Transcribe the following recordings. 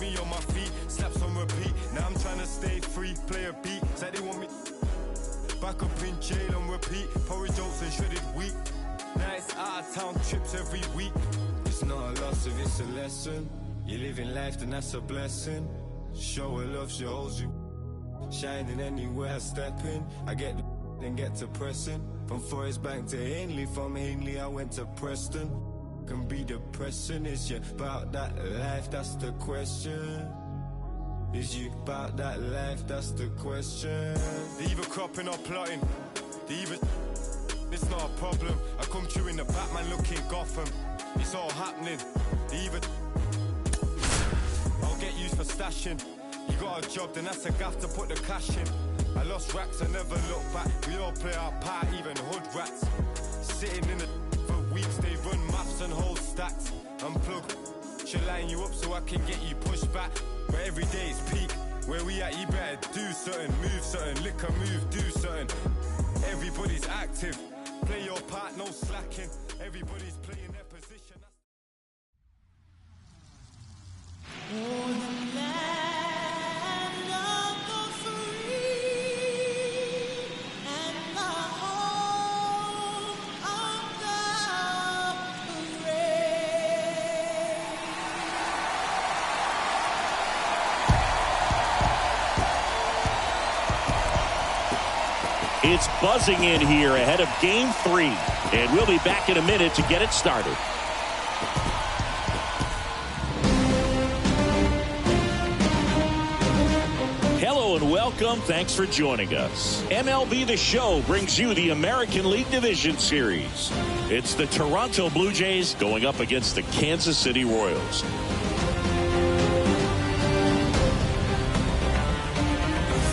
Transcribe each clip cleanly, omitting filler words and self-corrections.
me on my feet, slaps on repeat. Now I'm trying to stay free, play a beat. Said they want me back up in jail on repeat. Porridge oats and shredded wheat. Now it's out of town trips every week. It's not a loss if it's a lesson. You live in life, then that's a blessing. Show her love, she holds you. Shining anywhere I step in. I get the then get to pressing. From Forest Bank to Ainley, from Ainley I went to Preston. Can be depressing, is you about that life, that's the question. Is you about that life, that's the question. They either cropping or plotting, they either it's not a problem. I come through in the Batman looking Gotham. It's all happening, they either I'll get used for stashing. You got a job, then that's a gaff to put the cash in. I lost racks, I never look back. We all play our part, even hood rats. Sitting in the for weeks, they run maths and hold stacks. Unplug, she'll line you up so I can get you pushed back. But every day is peak. Where we at, you better do something, move something, lick a move, do something. Everybody's active. Play your part, no slacking. Everybody's playing their position. It's buzzing in here ahead of Game 3, and we'll be back in a minute to get it started. Hello and welcome. Thanks for joining us. MLB The Show brings you the American League Division Series. It's the Toronto Blue Jays going up against the Kansas City Royals.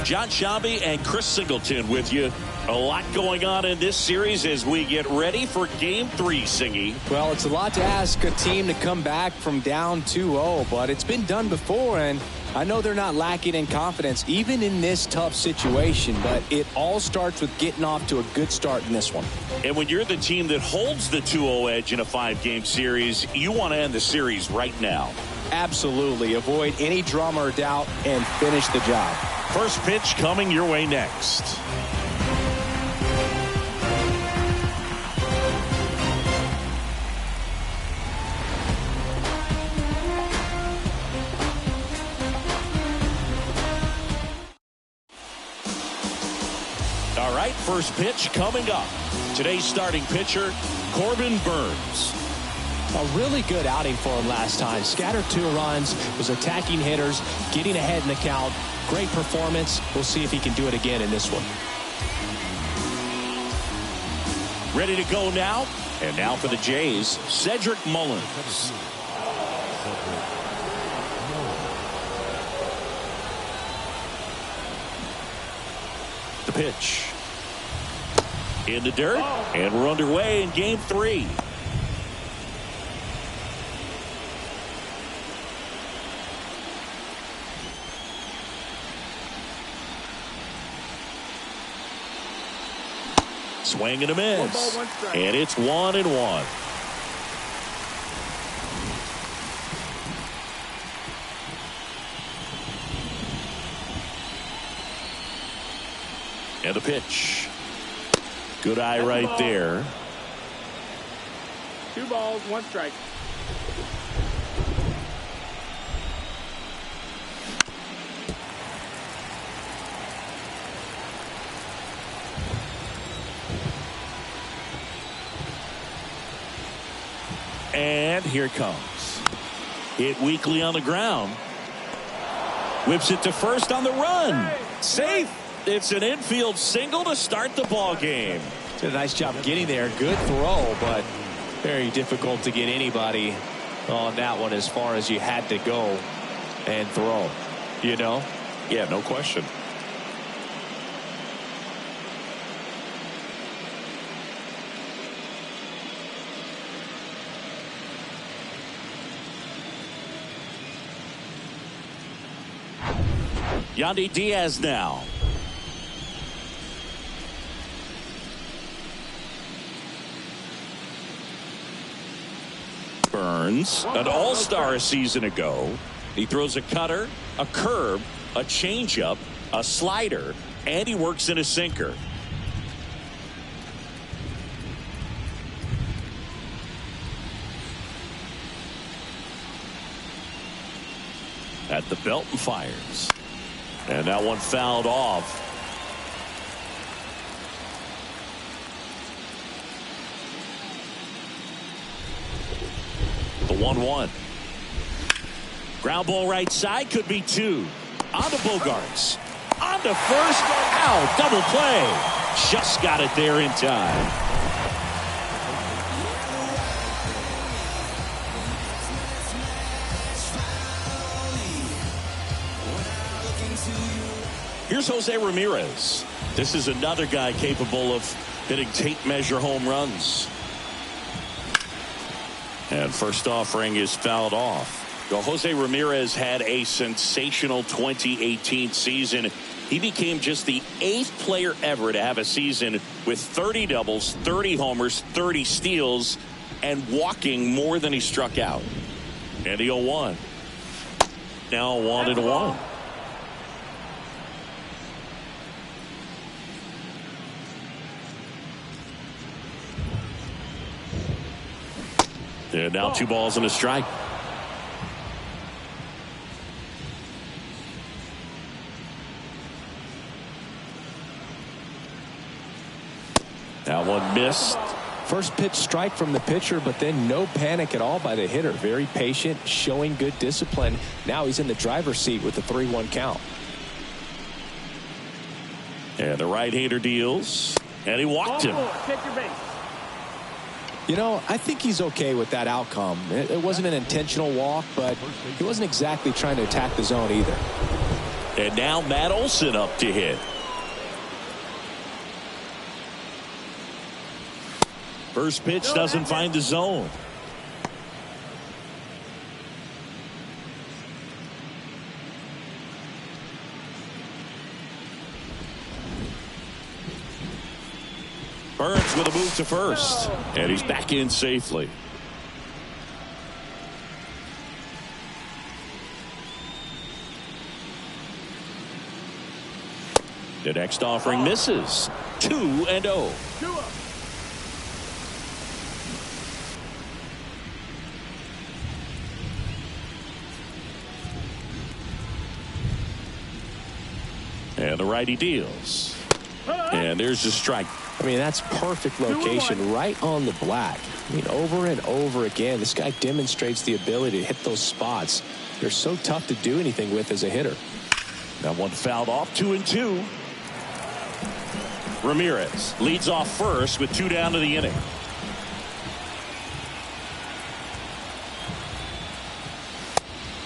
John Shabby and Chris Singleton with you. A lot going on in this series as we get ready for Game 3, Singy. Well, it's a lot to ask a team to come back from down 2-0, but it's been done before, and I know they're not lacking in confidence, even in this tough situation, but it all starts with getting off to a good start in this one. And when you're the team that holds the 2-0 edge in a 5-game series, you want to end the series right now. Absolutely. Avoid any drama or doubt and finish the job. First pitch coming your way next. All right, first pitch coming up. Today's starting pitcher, Corbin Burns. A really good outing for him last time. Scattered 2 runs, was attacking hitters, getting ahead in the count. Great performance. We'll see if he can do it again in this one. Ready to go now. And now for the Jays, Cedric Mullins. The pitch. In the dirt. And we're underway in Game 3. Swing and a miss. And it's 1-1. And the pitch. Good eye right there. 2 balls, 1 strike. And here it comes. Hit weakly on the ground. Whips it to first on the run. Safe. It's an infield single to start the ball game. Did a nice job getting there. Good throw, but very difficult to get anybody on that one as far as you had to go and throw. You know? Yeah, no question. Yandy Diaz now. Burns, an all-star a season ago. He throws a cutter, a curve, a changeup, a slider, and he works in a sinker. At the belt and fires. And that one fouled off. The 1-1. Ground ball right side, could be two. On to Bogarts. On to first. Out. Double play. Just got it there in time. Here's Jose Ramirez. This is another guy capable of hitting tape measure home runs. And first offering is fouled off. Well, Jose Ramirez had a sensational 2018 season. He became just the 8th player ever to have a season with 30 doubles, 30 homers, 30 steals, and walking more than he struck out. And the 0-1. Now 1-1. And now 2 balls and a strike. That one missed. First pitch strike from the pitcher, but then no panic at all by the hitter. Very patient, showing good discipline. Now he's in the driver's seat with the 3-1 count. And the right-hander deals. And he walked him. Take your base. You know, I think he's okay with that outcome. It wasn't an intentional walk, but he wasn't exactly trying to attack the zone either. And now Matt Olson up to hit. First pitch doesn't find the zone. Burns with a move to first. And he's back in safely. The next offering misses. 2-0. And the righty deals. And there's a strike. I mean, that's perfect location, right on the black. I mean, over and over again, this guy demonstrates the ability to hit those spots. They're so tough to do anything with as a hitter. That one fouled off. 2-2. Ramirez leads off first with 2 down to the inning.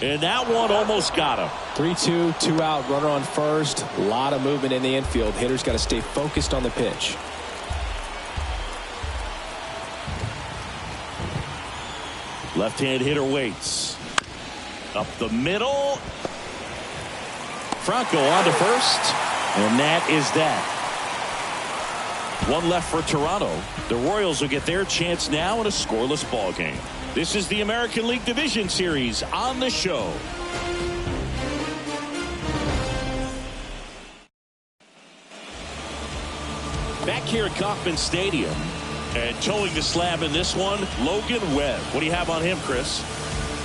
And that one almost got him. 3-2, 2 out, runner on first. A lot of movement in the infield. Hitter's got to stay focused on the pitch. Left-hand hitter waits. Up the middle. Franco on to first. And that is that. One left for Toronto. The Royals will get their chance now in a scoreless ball game. This is the American League Division Series on the show. Back here at Kauffman Stadium. And towing the slab in this one, Logan Webb. What do you have on him, Chris?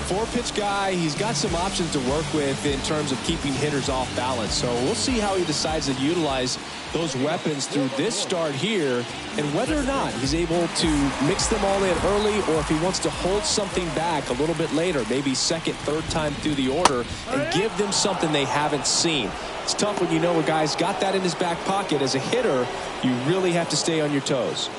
4-pitch guy. He's got some options to work with in terms of keeping hitters off balance. So we'll see how he decides to utilize those weapons through this start here, and whether or not he's able to mix them all in early, or if he wants to hold something back a little bit later, maybe second, third time through the order, and give them something they haven't seen. It's tough when you know a guy's got that in his back pocket. As a hitter, you really have to stay on your toes.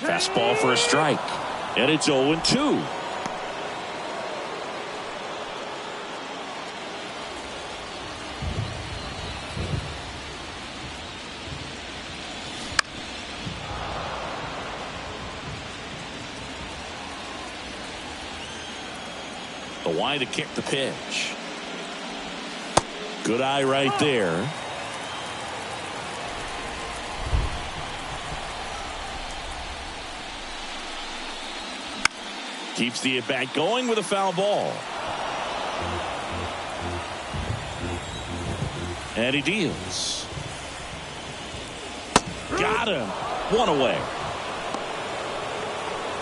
Fastball for a strike. And it's 0-2. The wide to kick the pitch. Good eye right there. Keeps the at-bat going with a foul ball. And he deals. Got him. One away.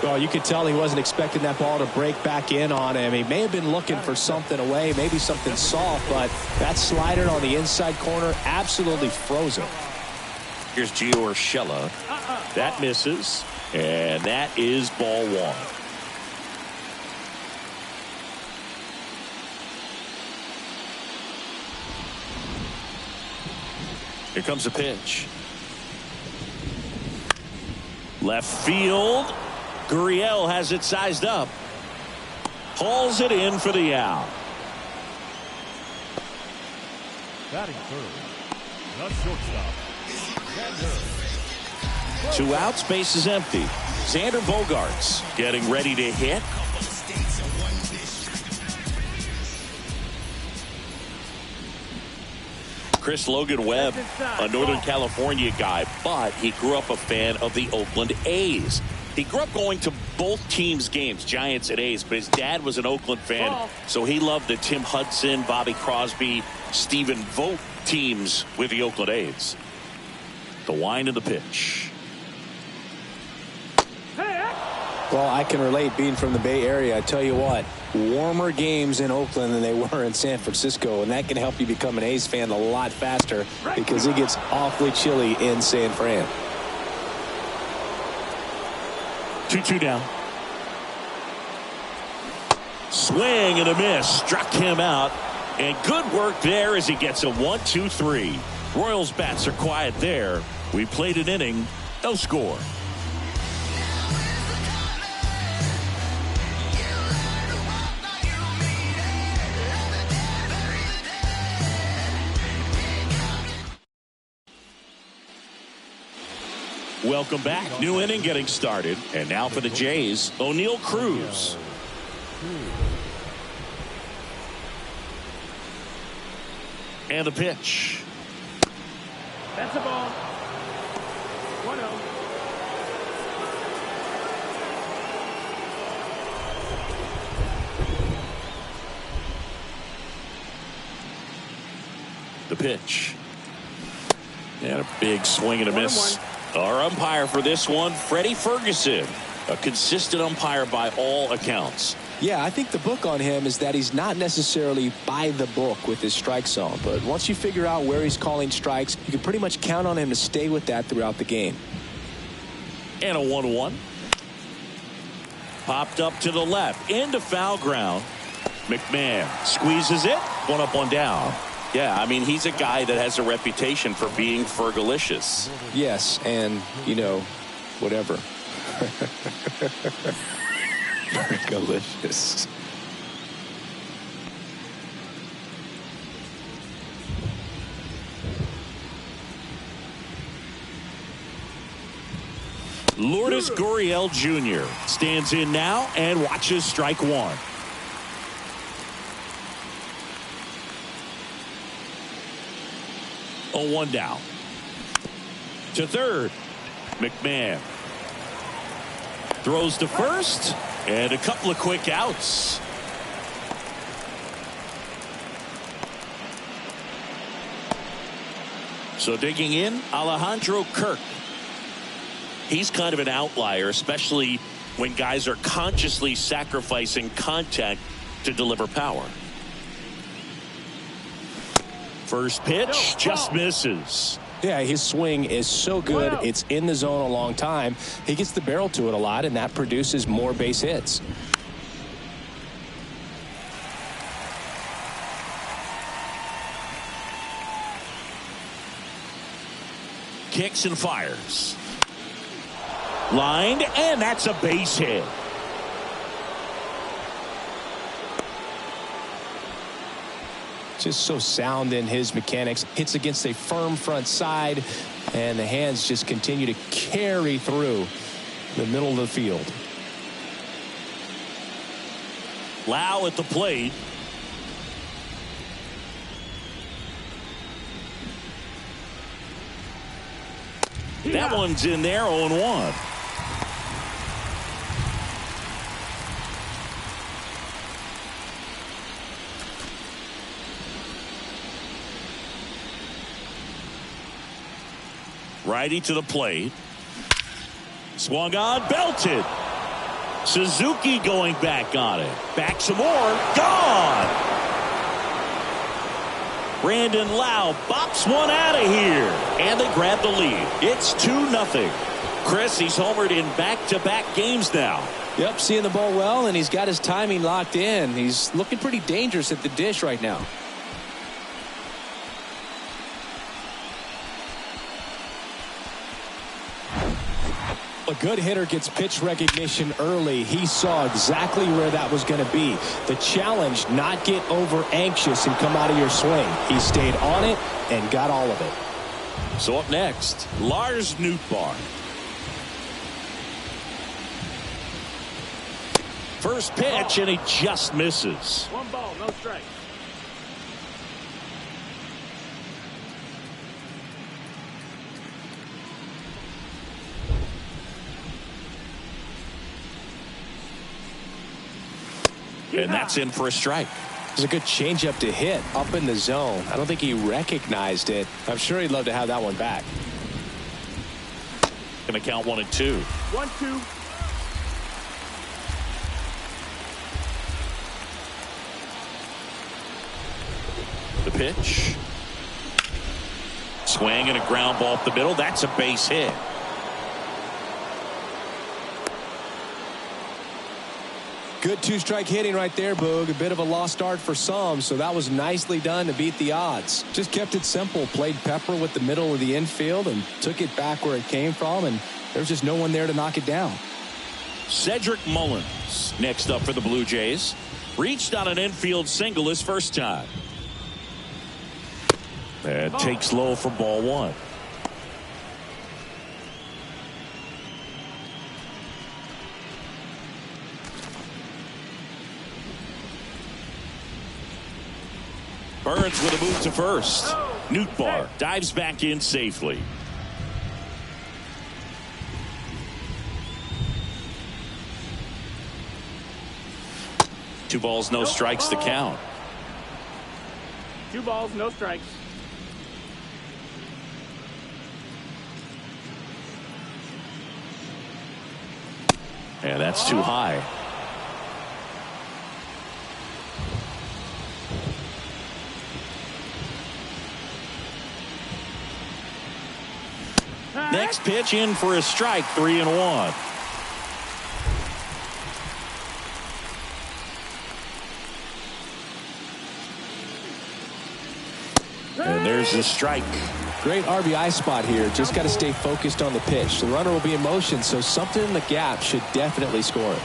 Well, you could tell he wasn't expecting that ball to break back in on him. He may have been looking for something away, maybe something soft, but that slider on the inside corner absolutely froze him. Here's Gio Urshela. That misses, and that is ball one. Here comes a pitch. Left field. Gurriel has it sized up. Hauls it in for the out. Batting third. Not shortstop. Two outs, base is empty. Xander Bogaerts getting ready to hit. Chris Logan Webb, a Northern California guy, but he grew up a fan of the Oakland A's. He grew up going to both teams' games, Giants and A's, but his dad was an Oakland fan, so he loved the Tim Hudson, Bobby Crosby, Stephen Vogt teams with the Oakland A's. The wind of the pitch. Well, I can relate being from the Bay Area. I tell you what, warmer games in Oakland than they were in San Francisco, and that can help you become an A's fan a lot faster because it gets awfully chilly in San Fran. 2-2 down. Swing and a miss. Struck him out. And good work there as he gets a 1-2-3. Royals bats are quiet there. We played an inning. No score. Welcome back. New inning getting started. And now for the Jays, O'Neal Cruz. And the pitch. That's a ball. 1-0. The pitch. And a big swing and a miss. Our umpire for this one, Freddie Ferguson, a consistent umpire by all accounts. Yeah, I think the book on him is that he's not necessarily by the book with his strike zone, but once you figure out where he's calling strikes, you can pretty much count on him to stay with that throughout the game. And a 1-1. Popped up to the left into foul ground. McMahon squeezes it. One up, one down. Yeah, I mean, he's a guy that has a reputation for being Fergalicious. Yes, and, you know, whatever. Fergalicious. Lourdes Gurriel Jr. stands in now and watches strike one. A 1 down. To third. McMahon throws to first, and a couple of quick outs. So digging in, Alejandro Kirk. He's kind of an outlier, especially when guys are consciously sacrificing contact to deliver power. First pitch just misses. Yeah, his swing is so good. It's in the zone a long time. He gets the barrel to it a lot, and that produces more base hits. Kicks and fires. Lined, and that's a base hit. Just so sound in his mechanics. Hits against a firm front side, and the hands just continue to carry through the middle of the field. Lau at the plate. That one's in there, 0-1. Righty to the plate. Swung on, belted. Suzuki going back on it. Back some more. Gone. Brandon Lau bops one out of here. And they grab the lead. It's 2-0. Chris, he's homered in back-to-back games now. Yep, seeing the ball well, and he's got his timing locked in. He's looking pretty dangerous at the dish right now. A good hitter gets pitch recognition early. He saw exactly where that was going to be. The challenge, not get over anxious and come out of your swing. He stayed on it and got all of it. So up next, Lars Nootbaar. First pitch, and he just misses. 1 ball, no strike. And that's in for a strike. It was a good changeup to hit up in the zone. I don't think he recognized it. I'm sure he'd love to have that one back. Going to count 1-2. 1-2. The pitch. Swing and a ground ball up the middle. That's a base hit. Good two-strike hitting right there, Boog. A bit of a lost start for some, so that was nicely done to beat the odds. Just kept it simple. Played pepper with the middle of the infield and took it back where it came from, and there's just no one there to knock it down. Cedric Mullins next up for the Blue Jays. Reached on an infield single his first time. And takes low for ball one. Burns with a move to first. Nootbaar dives back in safely. Two balls, no strikes to count. 2 balls, no strikes. And that's too high. Next pitch in for a strike, 3-1. And there's the strike. Great RBI spot here. Just got to stay focused on the pitch. The runner will be in motion, so something in the gap should definitely score it.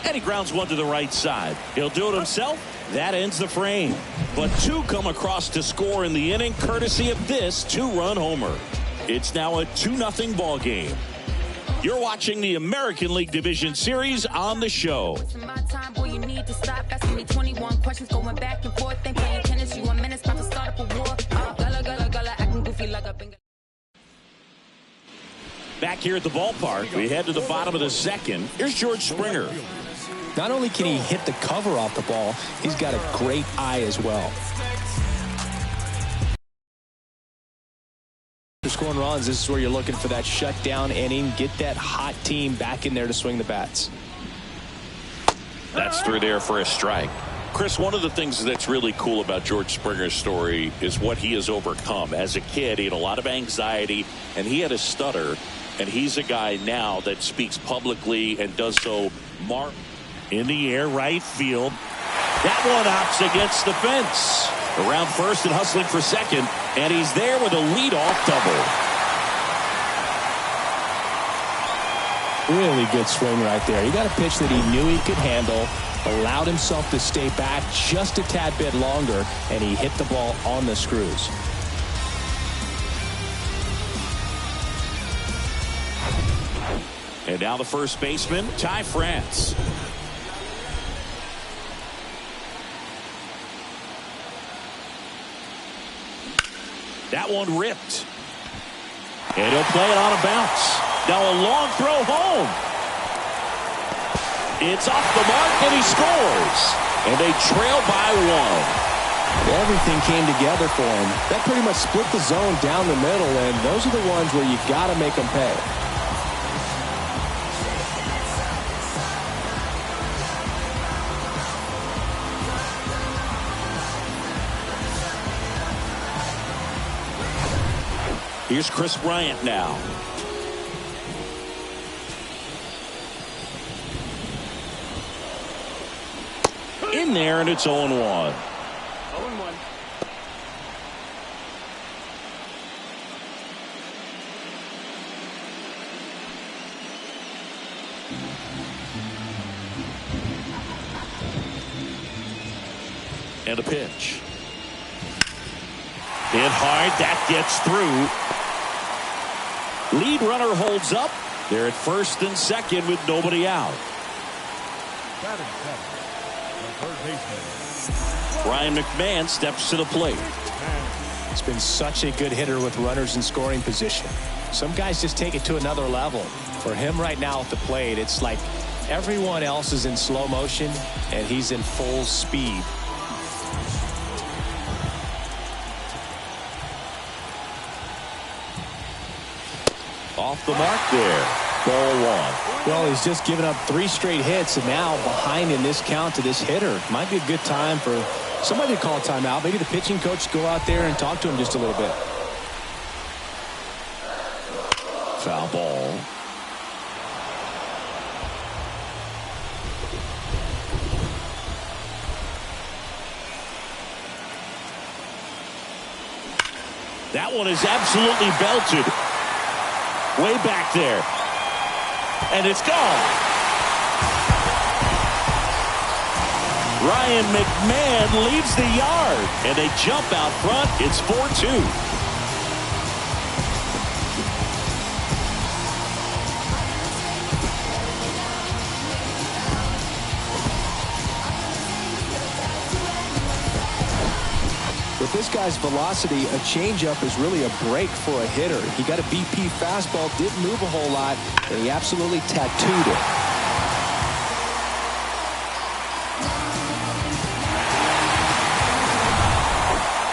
And he grounds one to the right side. He'll do it himself. That ends the frame. But two come across to score in the inning, courtesy of this 2-run homer. It's now a 2-0 ball game. You're watching the American League Division Series on the show. Back here at the ballpark, we head to the bottom of the second. Here's George Springer. Not only can he hit the cover off the ball, he's got a great eye as well. For scoring runs, this is where you're looking for that shutdown inning. Get that hot team back in there to swing the bats. That's through there for a strike. Chris, one of the things that's really cool about George Springer's story is what he has overcome. As a kid, he had a lot of anxiety, and he had a stutter, and he's a guy now that speaks publicly and does so in the air, right field. That one hops against the fence. Around first and hustling for second, and he's there with a leadoff double. Really good swing right there. He got a pitch that he knew he could handle, allowed himself to stay back just a tad bit longer, and he hit the ball on the screws. And now the first baseman, Ty France. That one ripped. And he'll play it on a bounce. Now a long throw home. It's off the mark, and he scores. And they trail by one. Everything came together for him. That pretty much split the zone down the middle, and those are the ones where you got to make them pay. Here's Chris Bryant now. In there, and it's 0-1. 0-1. And a pitch. Hit hard. That gets through. Lead runner holds up. They're at first and second with nobody out. Brian McMahon steps to the plate. He's been such a good hitter with runners in scoring position. Some guys just take it to another level. For him right now at the plate, it's like everyone else is in slow motion and he's in full speed. Off the mark there. Ball 1. Well, he's just given up 3 straight hits, and now behind in this count to this hitter. Might be a good time for somebody to call a timeout. Maybe the pitching coach go out there and talk to him just a little bit. Foul ball. That one is absolutely belted. Way back there. And it's gone. Ryan McMahon leaves the yard. And they jump out front. It's 4-2. With this guy's velocity, a changeup is really a break for a hitter. He got a BP fastball, didn't move a whole lot, and he absolutely tattooed it.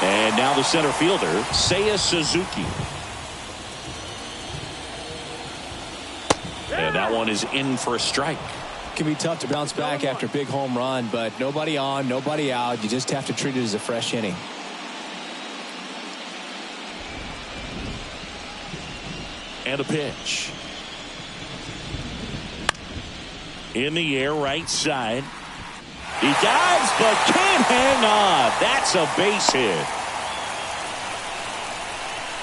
And now the center fielder, Seiya Suzuki. And that one is in for a strike. It can be tough to bounce back after a big home run, but nobody on, nobody out. You just have to treat it as a fresh inning. And a pitch. In the air, right side. He dives, but can't hang on. That's a base hit.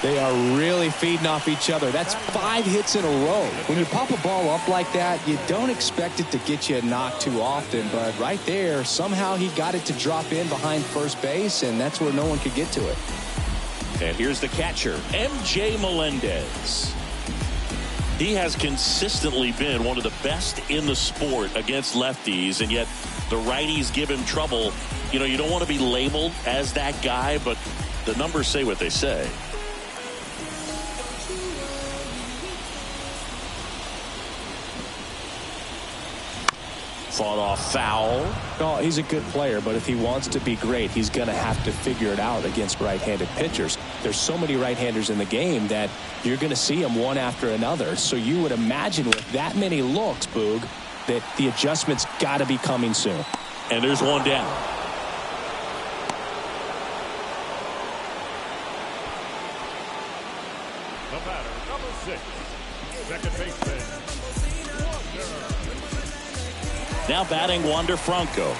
They are really feeding off each other. That's 5 hits in a row. When you pop a ball up like that, you don't expect it to get you a knock too often. But right there, somehow he got it to drop in behind first base, and that's where no one could get to it. And here's the catcher, M.J. Melendez. He has consistently been one of the best in the sport against lefties, and yet the righties give him trouble. You know, you don't want to be labeled as that guy, but the numbers say what they say. Fought off foul. Oh, he's a good player, but if he wants to be great, he's going to have to figure it out against right-handed pitchers. There's so many right-handers in the game that you're going to see them one after another. So you would imagine with that many looks, Boog, that the adjustment's got to be coming soon. And there's one down. The batter, number 6, second baseman. Now batting Wander Franco.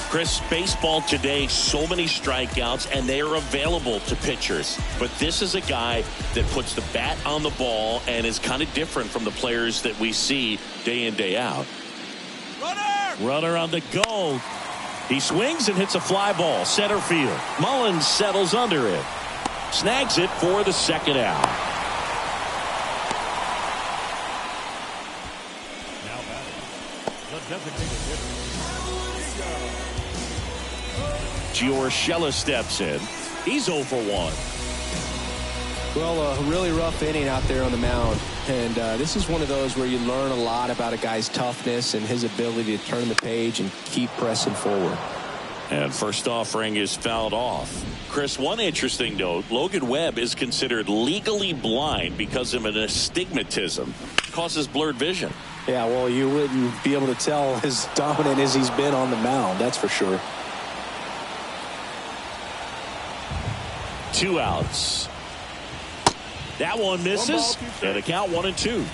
Chris, baseball today, so many strikeouts, and they are available to pitchers. But this is a guy that puts the bat on the ball and is kind of different from the players that we see day in, day out. Runner on the go. He swings and hits a fly ball, center field. Mullins settles under it. Snags it for the second out. Now batting, the designated hitter. Giorgella steps in. He's 0 for 1. Well, a really rough inning out there on the mound. And this is one of those where you learn a lot about a guy's toughness and his ability to turn the page and keep pressing forward. And first offering is fouled off. Chris, one interesting note, Logan Webb is considered legally blind because of an astigmatism. Causes blurred vision. Yeah, well, you wouldn't be able to tell as dominant as he's been on the mound, that's for sure. 2 outs. That one misses. And the count 1-2.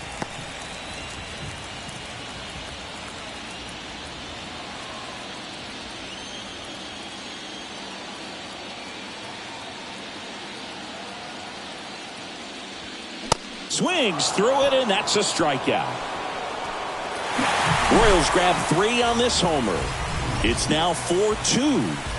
Swings through it, and that's a strikeout. Royals grab 3 on this homer. It's now 4-2.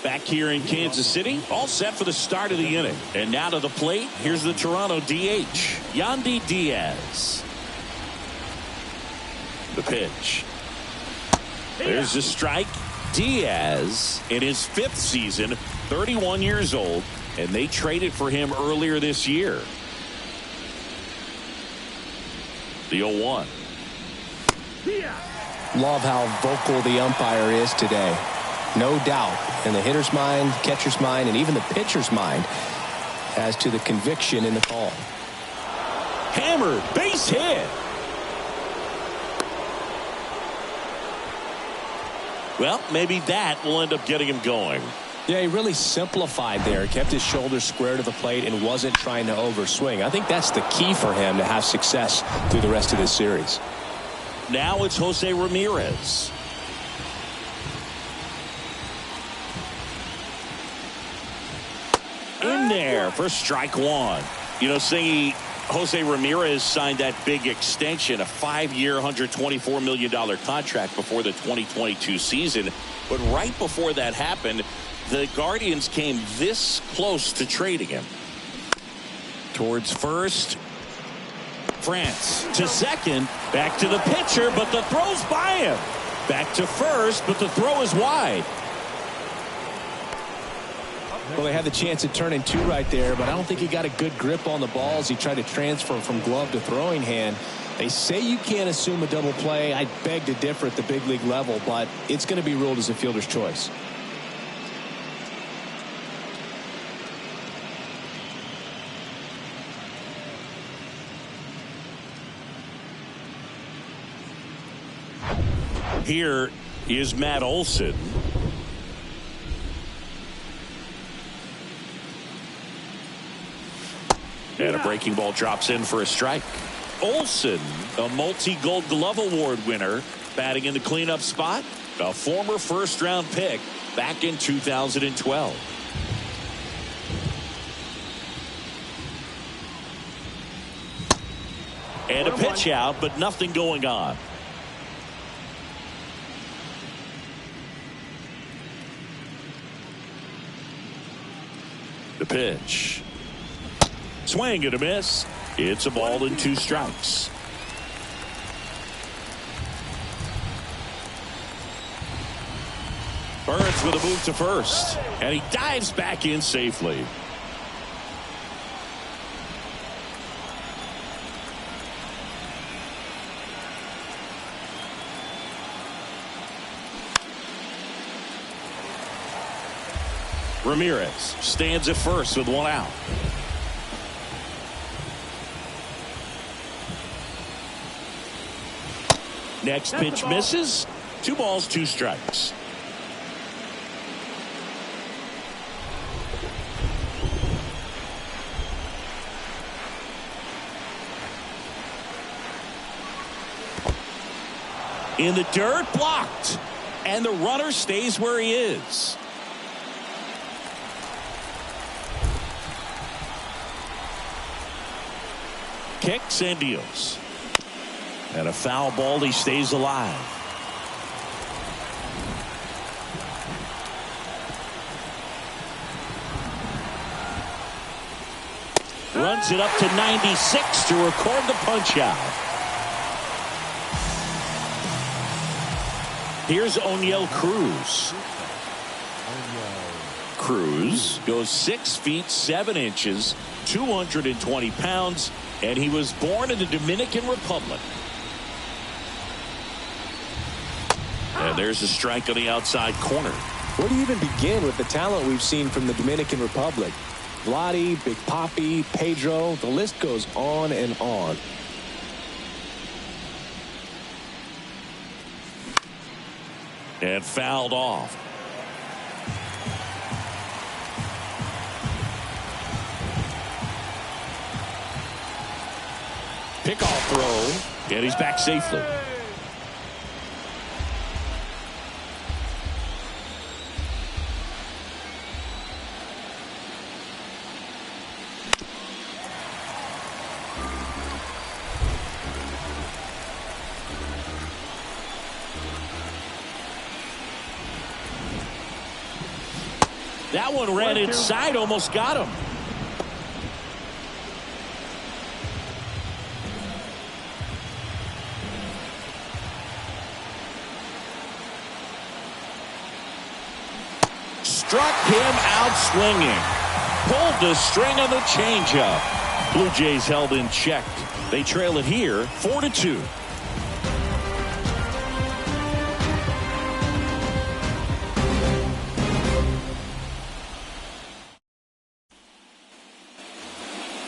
Back here in Kansas City, all set for the start of the inning. And now to the plate, here's the Toronto DH, Yandy Diaz. The pitch. There's the strike. Diaz, in his 5th season, 31 years old, and they traded for him earlier this year. The 0-1. Love how vocal the umpire is today. No doubt in the hitter's mind, catcher's mind, and even the pitcher's mind as to the conviction in the call. Hammered, base hit. Well, maybe that will end up getting him going. Yeah, he really simplified there. Kept his shoulders square to the plate and wasn't trying to overswing. I think that's the key for him to have success through the rest of this series. Now it's Jose Ramirez. In there for strike 1. You know, Singy, Jose Ramirez signed that big extension, a 5-year, $124 million contract before the 2022 season. But right before that happened, the Guardians came this close to trading him. Towards first. France to second. Back to the pitcher, but the throw's by him. Back to first, but the throw is wide. Well, they had the chance of turning 2 right there, but I don't think he got a good grip on the balls. He tried to transfer from glove to throwing hand. They say you can't assume a double play. I beg to differ at the big league level, but it's going to be ruled as a fielder's choice. Here is Matt Olson. And a breaking ball drops in for a strike. Olson, a multi-gold glove award winner, batting in the cleanup spot. A former first-round pick back in 2012. And a pitch out, but nothing going on. The pitch. Swing and a miss. It's a ball and 2 strikes. Burns with a move to first. And he dives back in safely. Ramirez stands at first with 1 out. Next pitch misses. 2 balls, 2 strikes. In the dirt, blocked. And the runner stays where he is. Kicks and deals. And a foul ball, he stays alive. Runs it up to 96 to record the punch out. Here's Joelle Cruz. Cruz goes 6 feet 7 inches, 220 pounds, and he was born in the Dominican Republic. And there's a strike on the outside corner. Where do you even begin with the talent we've seen from the Dominican Republic? Vladi, Big Papi, Pedro, the list goes on and on. And fouled off. Pickoff throw, and he's back safely. That one ran inside, almost got him. Struck him out swinging. Pulled the string on the changeup. Blue Jays held in check. They trail it here 4-2.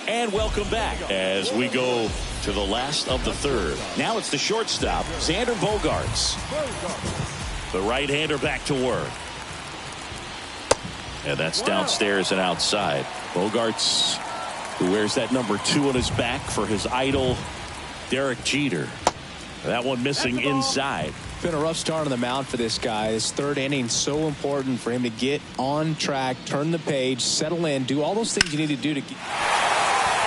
And welcome back as we go to the last of the third. Now it's the shortstop, Xander Bogaerts. The right-hander back to work. And that's downstairs and outside. Bogaerts, who wears that number 2 on his back for his idol, Derek Jeter. That one missing inside. Been a rough start on the mound for this guy. His third inning so important for him to get on track, turn the page, settle in, do all those things you need to do to get.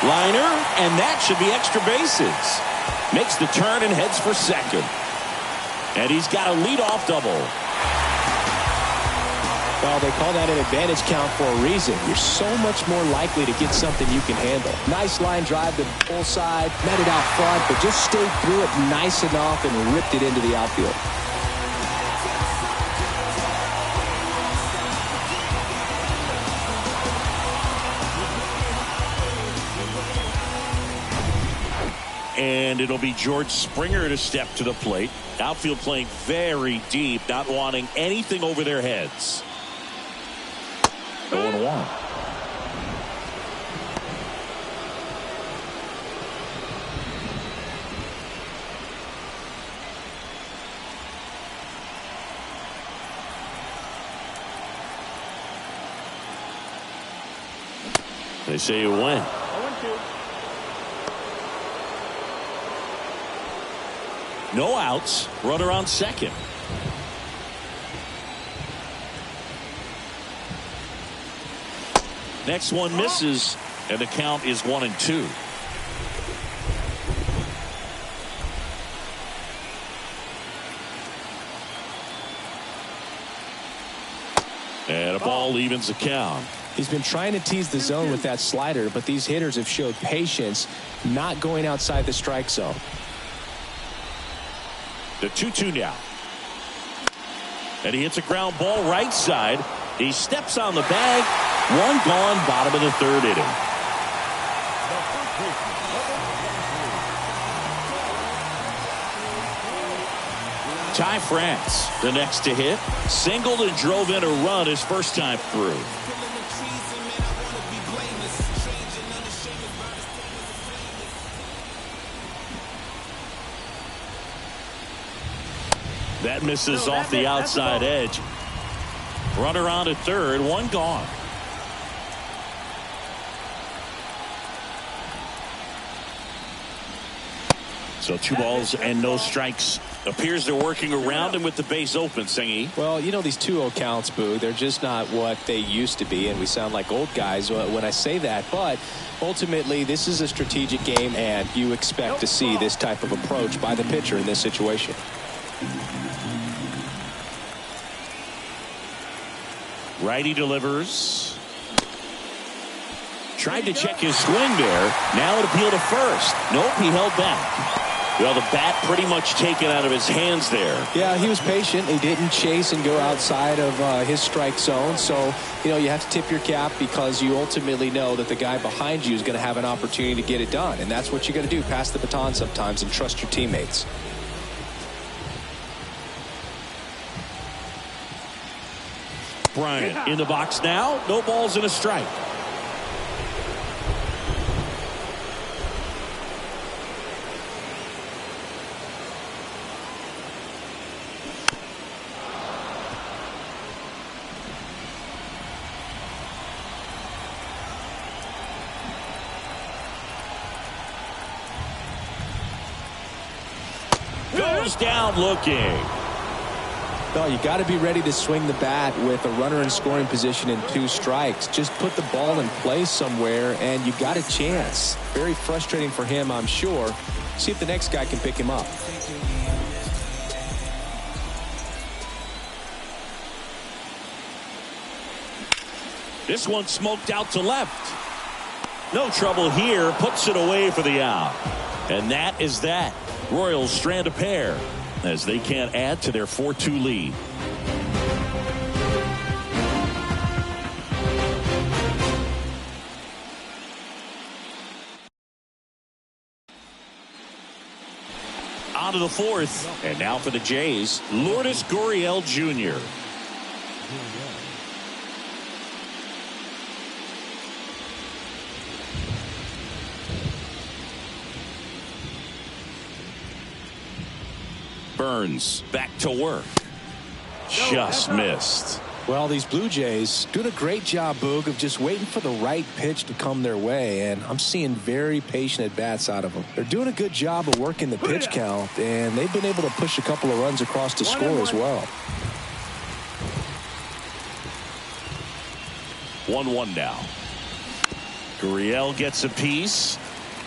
Liner, and that should be extra bases. Makes the turn and heads for second. And he's got a leadoff double. Well, they call that an advantage count for a reason. You're so much more likely to get something you can handle. Nice line drive to full side, met it out front, but just stayed through it nice enough and ripped it into the outfield. And it'll be George Springer to step to the plate. Outfield playing very deep, not wanting anything over their heads. 0-1. They say you win. No outs. Runner on second. Next one misses, and the count is 1-2. And a ball evens the count. He's been trying to tease the zone with that slider, but these hitters have showed patience, not going outside the strike zone. The 2-2 now. And he hits a ground ball right side. He steps on the bag. One gone, bottom of the third inning. Ty France, the next to hit. Singled and drove in a run his first time through. That misses off the outside edge. Runner on at third, one gone. So 2 balls and no strikes. Appears they're working around him with the base open, Singy. Well, you know, these 2-0 counts, Boo, they're just not what they used to be, and we sound like old guys when I say that. But ultimately, this is a strategic game, and you expect to see this type of approach by the pitcher in this situation. Righty delivers. Tried to check his swing there. Now it appealed to first. Nope, he held back. Well, the bat pretty much taken out of his hands there. Yeah, he was patient. He didn't chase and go outside of his strike zone. So, you have to tip your cap because you ultimately know that the guy behind you is going to have an opportunity to get it done. And that's what you got to do. Pass the baton sometimes and trust your teammates. Bryant in the box now. No balls and a strike. Goes down looking. No, you got to be ready to swing the bat with a runner in scoring position and 2 strikes. Just put the ball in play somewhere and you got a chance. Very frustrating for him, I'm sure. See if the next guy can pick him up. This one smoked out to left. No trouble here. Puts it away for the out. And that is that. Royals strand a pair as they can't add to their 4-2 lead. On to the 4th. And now for the Jays, Lourdes Gurriel Jr. Burns back to work. Just missed. Well, these Blue Jays doing a great job, Boog, of just waiting for the right pitch to come their way, and I'm seeing very patient at-bats out of them. They're doing a good job of working the pitch count, and they've been able to push a couple of runs across to score as well. 1-1 now. Gurriel gets a piece.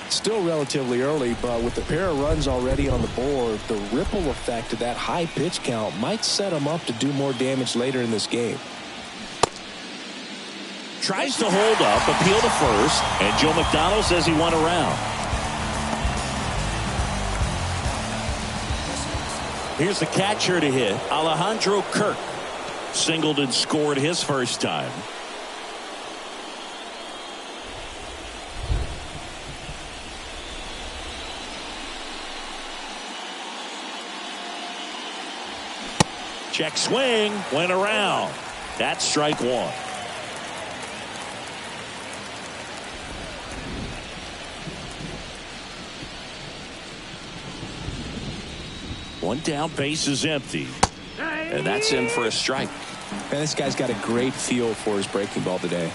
Still relatively early, but with the pair of runs already on the board, the ripple effect of that high pitch count might set him up to do more damage later in this game. Tries to hold up, appeal to first, and Joe McDonald says he went around. Here's the catcher to hit, Alejandro Kirk. Singled and scored his first time. Check swing, went around. That's strike 1. One down, base is empty. And that's in for a strike. Man, this guy's got a great feel for his breaking ball today.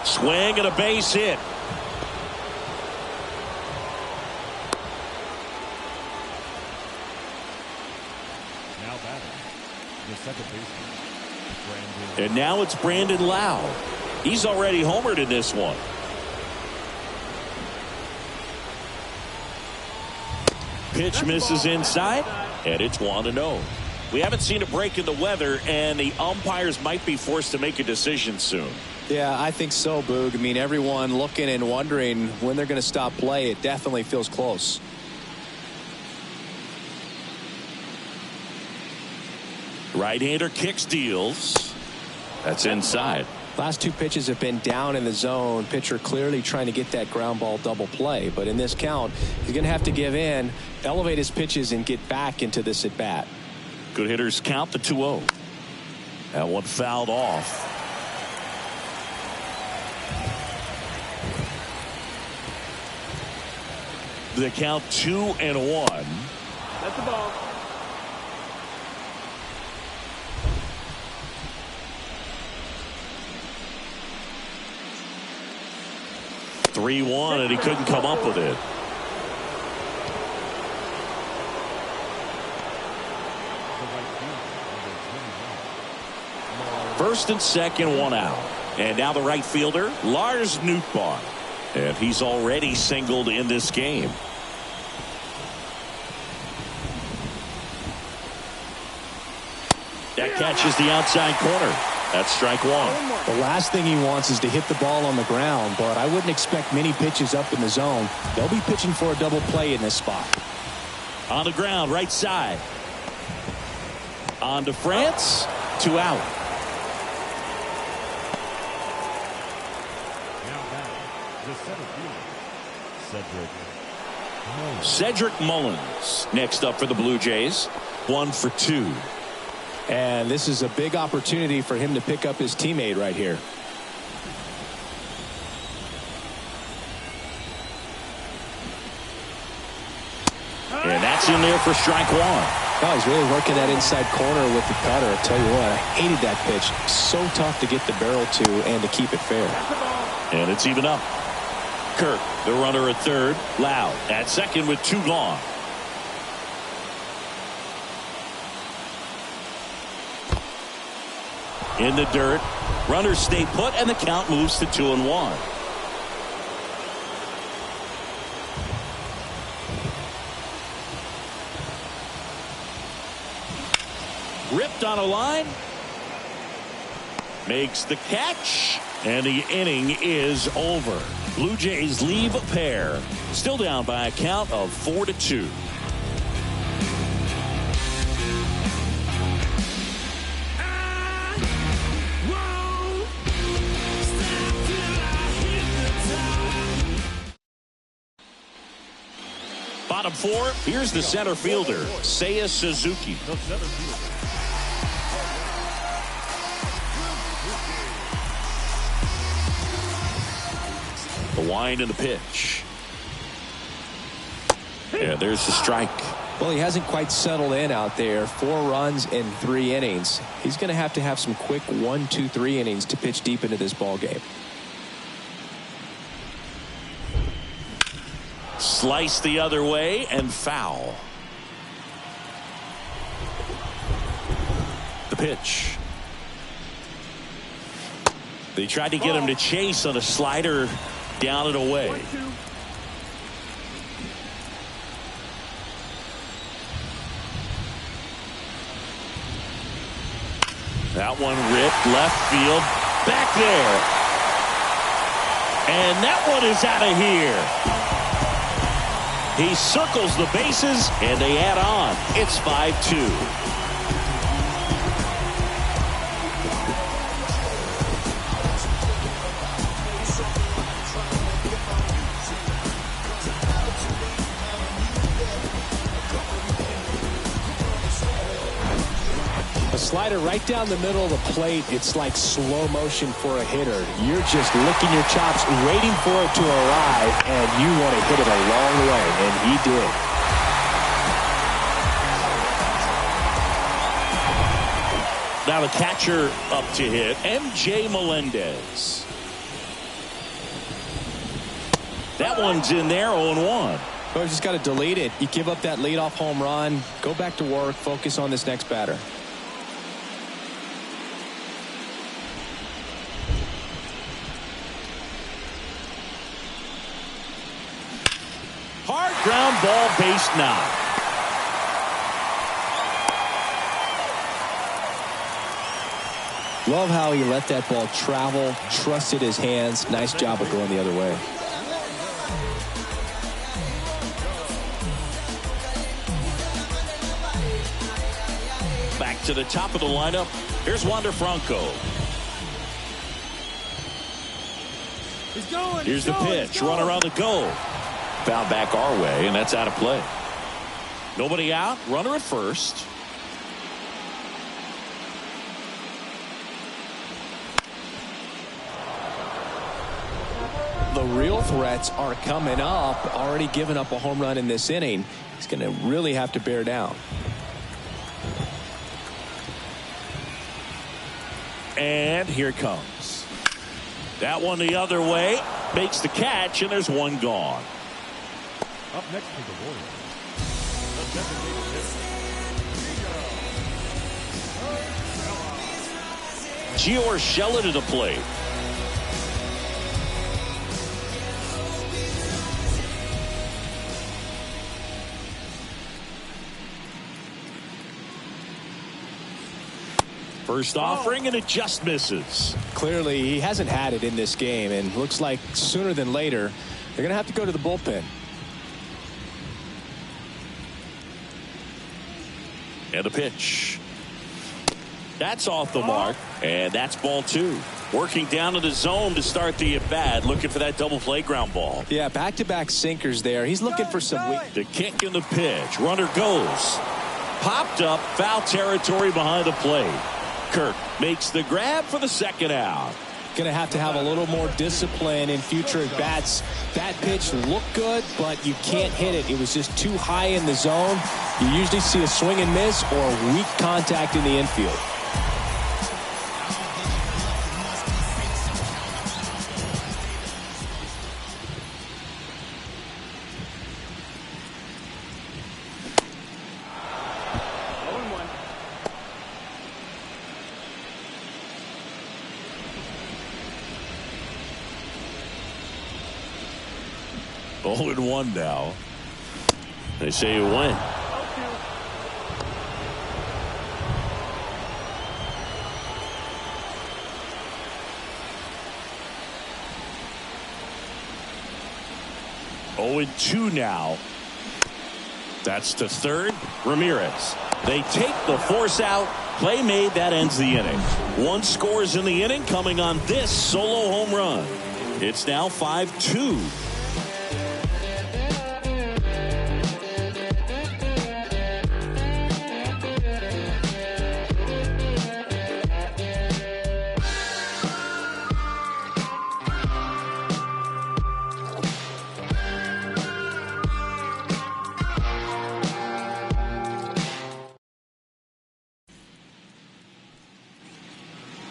Swing and a base hit. And now it's Brandon Lau. He's already homered in this one. Pitch misses inside, and it's 1-0. We haven't seen a break in the weather, and the umpires might be forced to make a decision soon. Yeah, I think so, Boog. I mean, everyone looking and wondering when they're going to stop play. It definitely feels close. Right-hander kicks, deals. That's inside. Last 2 pitches have been down in the zone. Pitcher clearly trying to get that ground ball double play. But in this count, he's going to have to give in, elevate his pitches, and get back into this at bat. Good hitters count the 2-0. That one fouled off. The count 2-1. That's the ball. 3-1, and he couldn't come up with it. First and second, 1 out. And now the right fielder, Lars Nootbaar. And he's already singled in this game. That catches the outside corner. That's strike one. The last thing he wants is to hit the ball on the ground, but I wouldn't expect many pitches up in the zone. They'll be pitching for a double play in this spot. On the ground, right side. On to France. 2 out. Now back, the center fielder, Cedric Mullins next up for the Blue Jays. 1 for 2. And this is a big opportunity for him to pick up his teammate right here. And that's in there for strike one. Oh, he's really working that inside corner with the cutter. I tell you what, I hated that pitch. So tough to get the barrel to and to keep it fair. And it's even up. Kirk, the runner at third. Loud at second with 2 gone. In the dirt. Runners stay put, and the count moves to 2-1. Ripped on a line. Makes the catch. And the inning is over. Blue Jays leave a pair. Still down by a count of 4-2. Bottom 4, here's the center fielder, Seiya Suzuki. the center fielder. The wind and the pitch. Yeah, there's the strike. Well, he hasn't quite settled in out there. 4 runs in 3 innings. He's going to have some quick 1, 2, 3 innings to pitch deep into this ball game. Slice the other way and foul. The pitch. They tried to get him to chase on a slider down and away. 1-2. That one ripped left field. Back there. And that one is out of here. He circles the bases, and they add on. It's 5-2. A slider right down the middle of the plate. It's like slow motion for a hitter. You're just licking your chops, waiting for it to arrive, and you want to hit it a long way, and he did. Now the catcher up to hit, MJ Melendez. That one's in there, 0-1. Well, you just got to delete it. You give up that leadoff home run, go back to work, focus on this next batter. Hard ground ball, base knock. Love how he let that ball travel, trusted his hands. Nice job of going the other way. Back to the top of the lineup. Here's Wander Franco. Here's the pitch. Run around the goal. Foul back our way, and that's out of play. Nobody out. Runner at first. The real threats are coming up. Already given up a home run in this inning. He's going to really have to bear down. And here it comes. That one the other way. Makes the catch, and there's one gone. Up next for the Warriors, the designated hitter, Gio Urshela to the plate. First offering, and it just misses. Clearly, he hasn't had it in this game, and looks like sooner than later, they're going to have to go to the bullpen. And a pitch. That's off the mark, and that's ball 2. Working down to the zone to start the at-bat, looking for that double play ground ball. Yeah, back-to-back sinkers there. He's looking for some weak. The kick and the pitch. Runner goes. Popped up, foul territory behind the plate. Kirk makes the grab for the second out. Going to have a little more discipline in future at-bats. That pitch looked good, but you can't hit it. It was just too high in the zone. You usually see a swing and miss or weak contact in the infield. Oh, and 1 now. They say you win. Oh, and 2 now. That's to third. Ramirez. They take the force out. Play made. That ends the inning. 1 scores in the inning coming on this solo home run. It's now 5-2.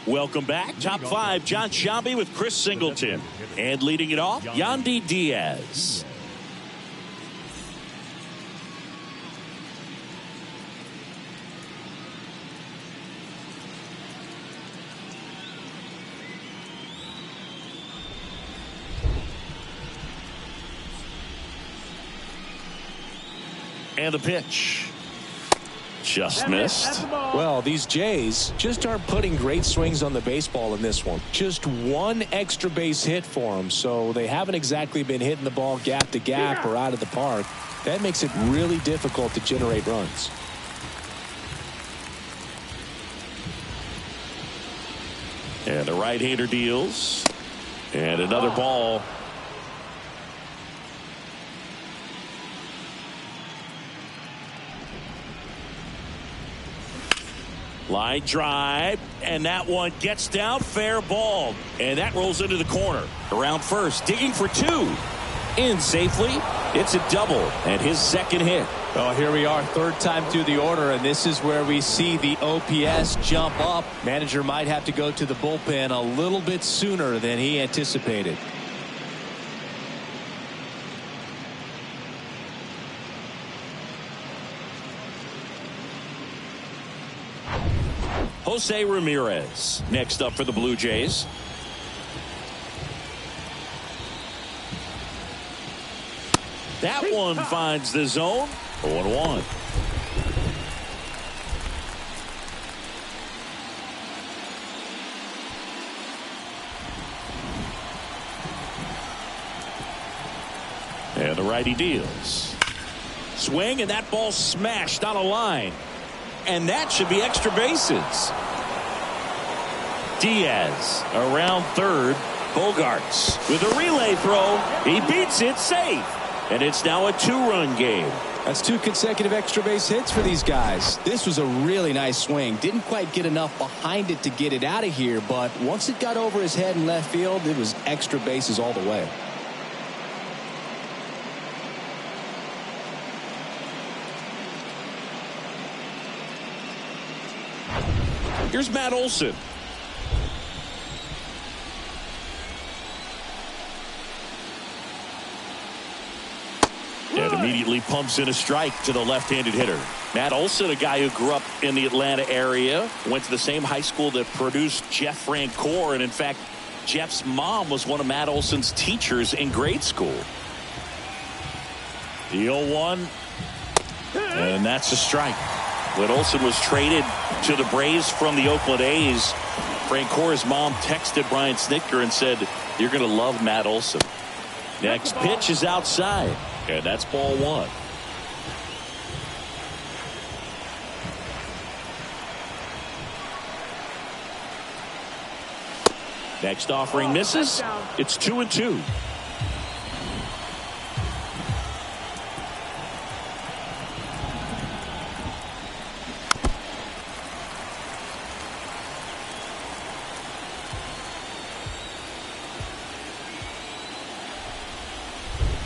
Welcome back. Top 5, John Shelby with Chris Singleton. And leading it off, Yandy Diaz. And the pitch. Just missed. Well, these Jays just aren't putting great swings on the baseball in this one. Just 1 extra base hit for them, so they haven't exactly been hitting the ball gap to gap or out of the park. That makes it really difficult to generate runs. And the right-hander deals. And another ball. Line drive, and that one gets down, fair ball, and that rolls into the corner. Around first, digging for 2. In safely, it's a double, and his second hit. Oh, here we are, 3rd time through the order, and this is where we see the OPS jump up. Manager might have to go to the bullpen a little bit sooner than he anticipated. Jose Ramirez next up for the Blue Jays. That one finds the zone. 0-1. And the righty deals. Swing, and that ball smashed on a line. And that should be extra bases. Diaz around third. Bogarts with a relay throw. He beats it safe. And it's now a 2-run game. That's 2 consecutive extra base hits for these guys. This was a really nice swing. Didn't quite get enough behind it to get it out of here, but once it got over his head in left field, it was extra bases all the way. Here's Matt Olson. And immediately pumps in a strike to the left-handed hitter. Matt Olson, a guy who grew up in the Atlanta area, went to the same high school that produced Jeff Francoeur, and in fact, Jeff's mom was one of Matt Olson's teachers in grade school. The 0-1, and that's a strike. When Olson was traded to the Braves from the Oakland A's. Francore's mom texted Brian Snitker and said, "You're going to love Matt Olson." Next pitch is outside, and that's ball one. Next offering misses. It's 2-2.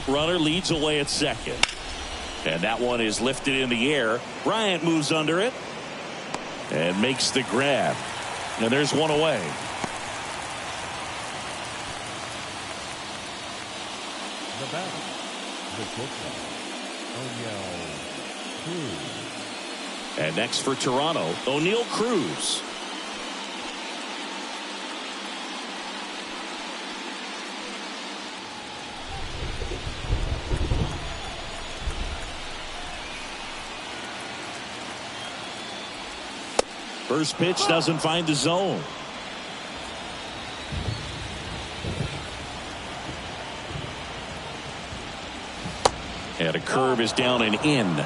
Runner leads away at second. And that one is lifted in the air. Bryant moves under it and makes the grab. And there's one away. The batter, the shortstop, Joelle Cruz. And next for Toronto, O'Neal Cruz. First pitch doesn't find the zone. And a curve is down and in.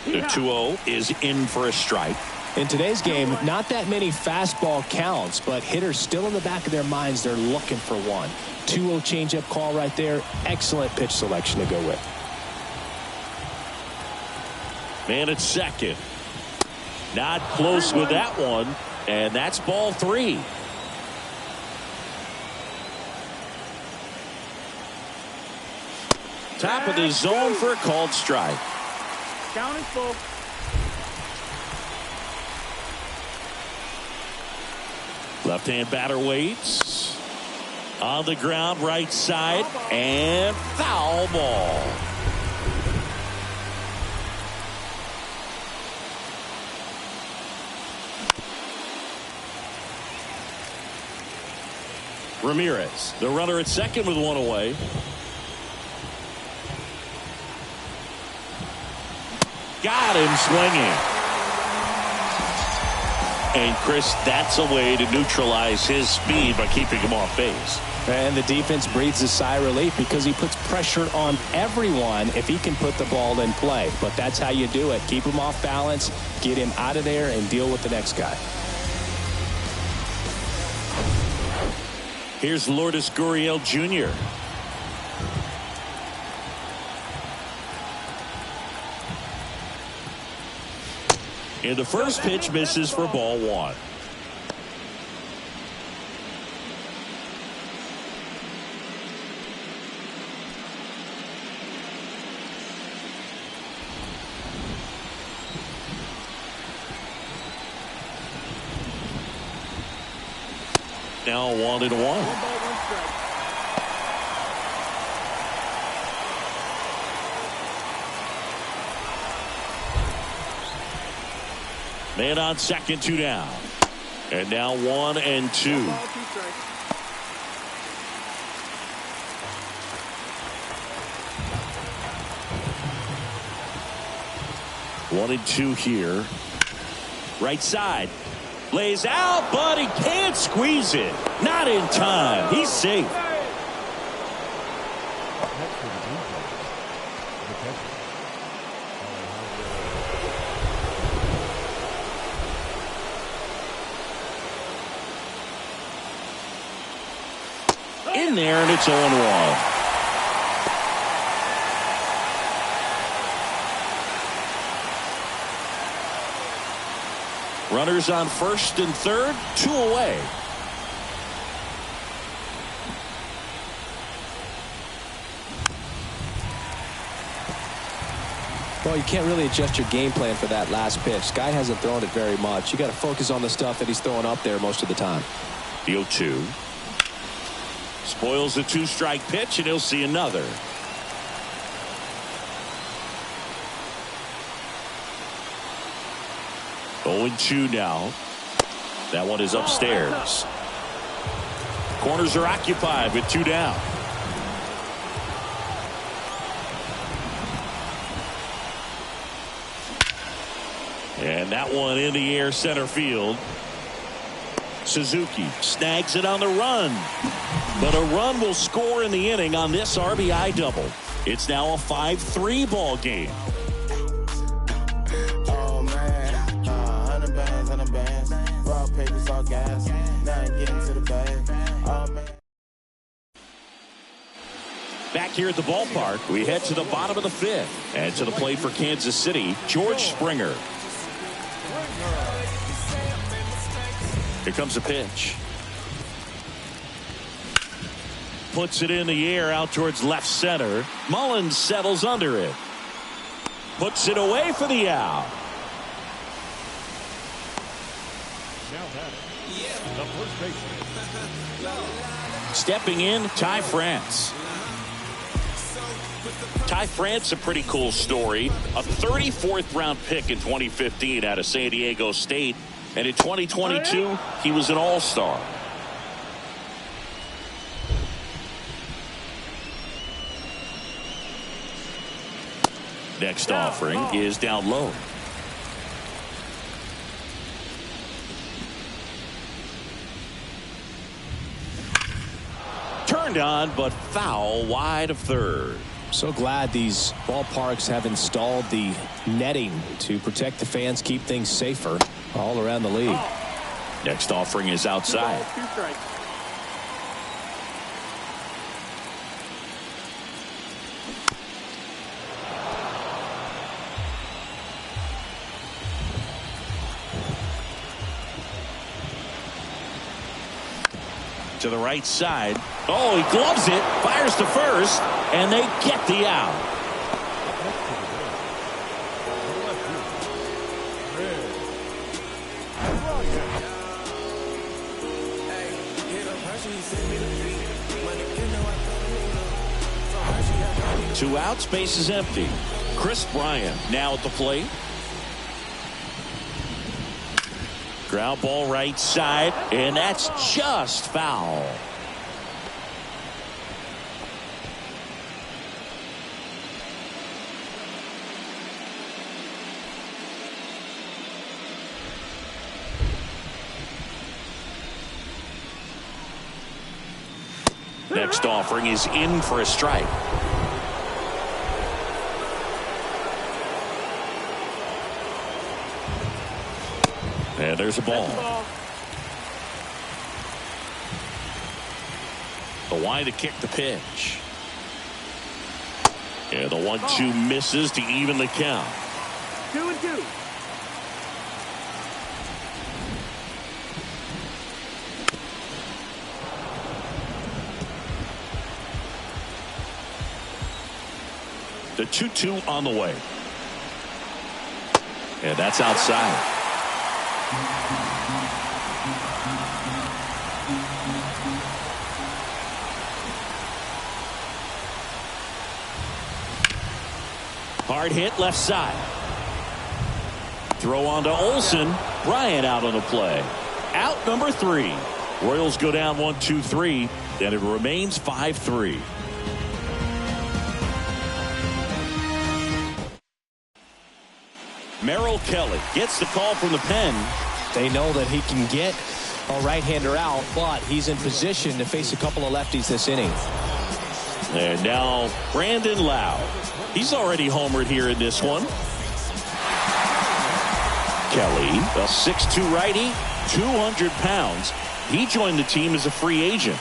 The 2-0 is in for a strike. In today's game, not that many fastball counts, but hitters still in the back of their minds, they're looking for one. 2-0 changeup call right there. Excellent pitch selection to go with. Man at second. Not close with that one. And that's ball three. Top of the zone for a called strike. Count is full. Left-hand batter waits. On the ground, right side, and foul ball. Ramirez, the runner at second with one away. Got him swinging. And Chris, that's a way to neutralize his speed by keeping him off base. And the defense breathes a sigh of relief because he puts pressure on everyone if he can put the ball in play. But that's how you do it. Keep him off balance, get him out of there, and deal with the next guy. Here's Lourdes Gurriel Jr. And the first pitch misses for ball one. Now 1-1. Man on second, 2 down. And now 1-2. 1-2 here. Right side. Lays out, but he can't squeeze it. Not in time. He's safe. In there, and it's 0-1. Runners on first and third, 2 away. Well, you can't really adjust your game plan for that last pitch. Guy hasn't thrown it very much. You got to focus on the stuff that he's throwing up there most of the time. The 0-2. Spoils the 2-strike pitch, and he'll see another. Oh, 0-2 now. That one is upstairs. Corners are occupied with 2 down. And that one in the air center field. Suzuki snags it on the run. But a run will score in the inning on this RBI double. It's now a 5-3 ball game. Oh man, 100 bands, raw papers, all gas. Now I'm getting to the bag. Oh man. Back here at the ballpark, we head to the bottom of the fifth. And to the plate for Kansas City, George Springer. Here comes a pitch. Puts it in the air out towards left center. Mullins settles under it. Puts it away for the out. Now batting. The first baseman. Stepping in, Ty France. Ty France, a pretty cool story. A 34th round pick in 2015 out of San Diego State. And in 2022, he was an all-star. Next offering is down low. Turned on, but foul wide of third. So glad these ballparks have installed the netting to protect the fans, keep things safer all around the league. Next offering is outside. 2 strikes. To the right side. Oh, he gloves it, fires to first, and they get the out. Two outs, base is empty. Chris Bryant now at the plate. Ground ball right side, and that's just foul. Next offering is in for a strike. And there's a ball. The line to kick the pitch. And the 1-2 misses to even the count. 2-2. The 2-2 on the way. And that's outside. Hard hit left side. Throw on to Olsen. Bryant out on the play. Out number 3. Royals go down 1-2-3. And it remains 5-3. Merrill Kelly gets the call from the pen. They know that he can get a right-hander out, but he's in position to face a couple of lefties this inning. And now Brandon Lau. He's already homered here in this one. Kelly, a 6'2 righty, 200 pounds. He joined the team as a free agent.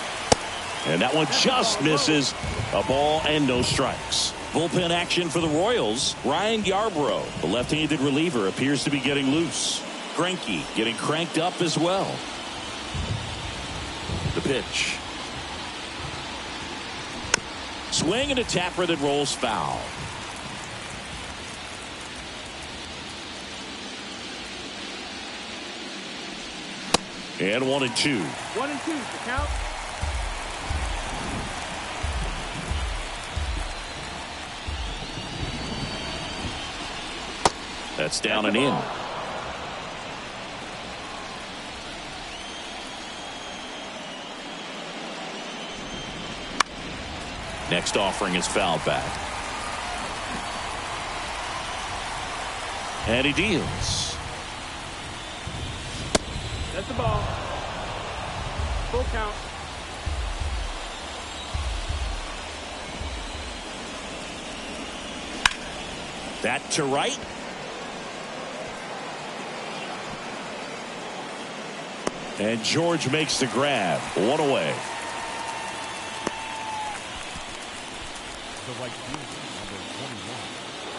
And that one just misses. A ball and no strikes. Bullpen action for the Royals. Ryan Yarbrough, the left-handed reliever, appears to be getting loose. Greinke getting cranked up as well. The pitch. Swing and a tapper that rolls foul. And 1-2. 1-2. The count. That's down and in. Next offering is fouled back. And he deals. That's the ball. Full count. That to right. And George makes the grab. One away. The right fielder, number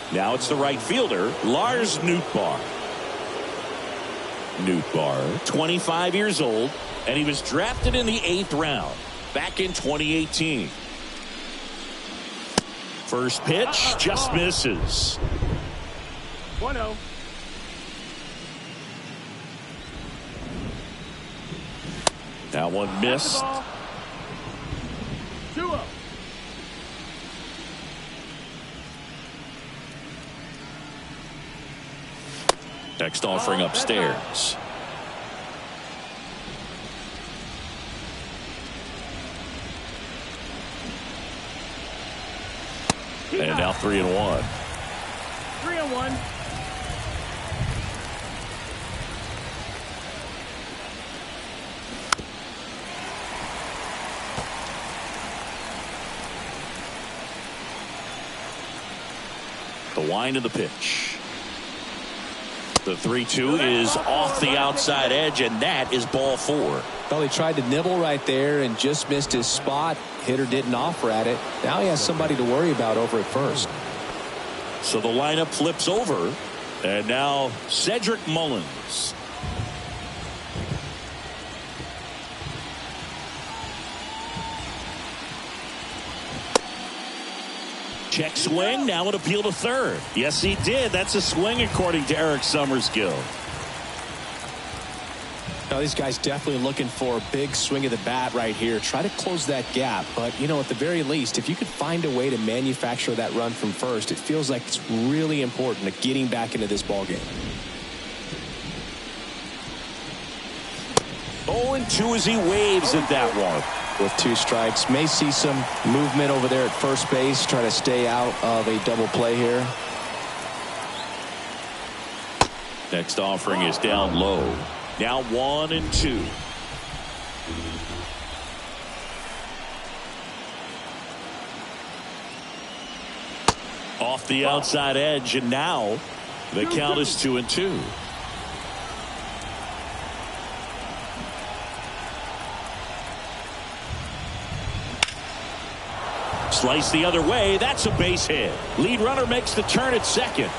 21. Now it's the right fielder, Lars Nootbaar. Nootbaar, 25 years old, and he was drafted in the 8th round back in 2018. First pitch just misses. 1-0. That one missed. 2-0. Next offering upstairs. And now 3-1. 3-1. The wind of the pitch. The 3-2 is off the outside edge, and that is ball 4. Well, he tried to nibble right there and just missed his spot. Hitter didn't offer at it. Now he has somebody to worry about over at first. So the lineup flips over, and now Cedric Mullins. Check swing, now an appeal to third. Yes, he did. That's a swing according to Eric Summersgill. Now these guys definitely looking for a big swing of the bat right here. Try to close that gap. But, you know, at the very least, if you could find a way to manufacture that run from first, it feels like it's really important to getting back into this ball game. 0-2 as he waves at that one. With 2 strikes, may see some movement over there at first base, try to stay out of a double play here. Next offering is down low. Now 1-2. Off the outside edge, and now the count is 2-2. Slice the other way. That's a base hit. Lead runner makes the turn at second.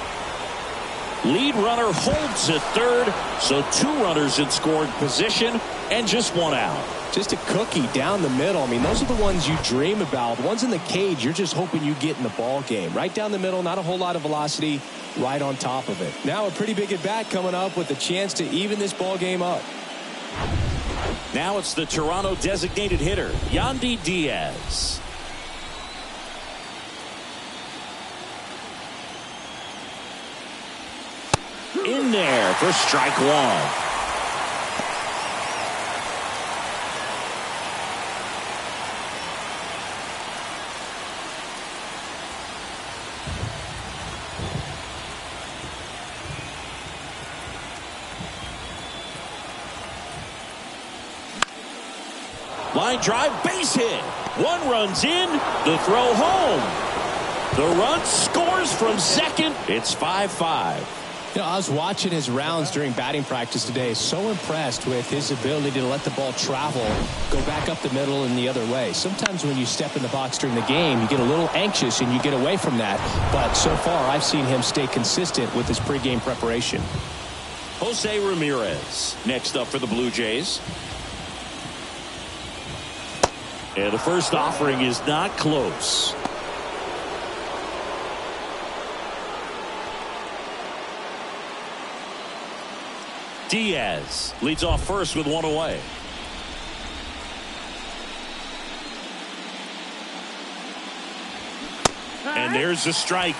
Lead runner holds at third. So 2 runners in scoring position and just 1 out. Just a cookie down the middle. I mean, those are the ones you dream about. The ones in the cage, you're just hoping you get in the ball game. Right down the middle, not a whole lot of velocity, right on top of it. Now a pretty big at bat coming up with a chance to even this ball game up. Now it's the Toronto designated hitter, Yandy Diaz. In there for strike 1. Line drive, base hit. 1 runs in, the throw home. The run scores from second. It's 5-5. You know, I was watching his rounds during batting practice today. So impressed with his ability to let the ball travel, go back up the middle and the other way. Sometimes when you step in the box during the game, you get a little anxious and you get away from that. But so far, I've seen him stay consistent with his pregame preparation. Jose Ramirez next up for the Blue Jays. And the first offering is not close. Diaz leads off first with 1 away. And there's the strike.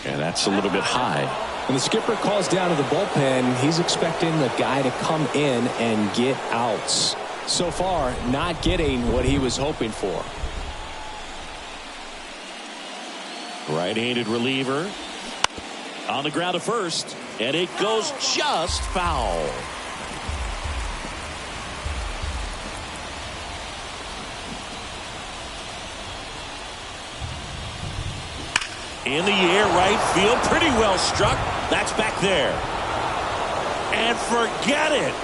And that's a little bit high. When the skipper calls down to the bullpen, he's expecting the guy to come in and get outs. So far, not getting what he was hoping for. Right-handed reliever on the ground to first, and it goes just foul. In the air, right field, pretty well struck. That's back there. And forget it.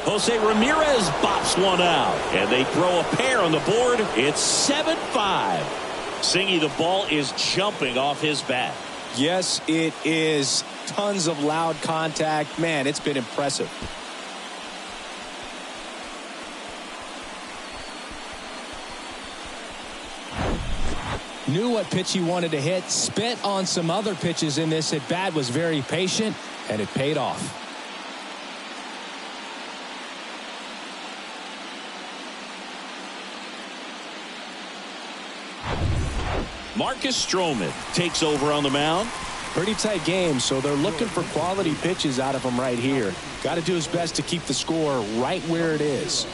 Jose Ramirez bops one out, and they throw a pair on the board. It's 7-5. Singy, the ball is jumping off his bat. Yes, it is. Tons of loud contact. Man, it's been impressive. Knew what pitch he wanted to hit. Spent on some other pitches in this at bat. Was very patient, and it paid off. Marcus Stroman takes over on the mound. Pretty tight game, so they're looking for quality pitches out of him right here. Got to do his best to keep the score right where it is.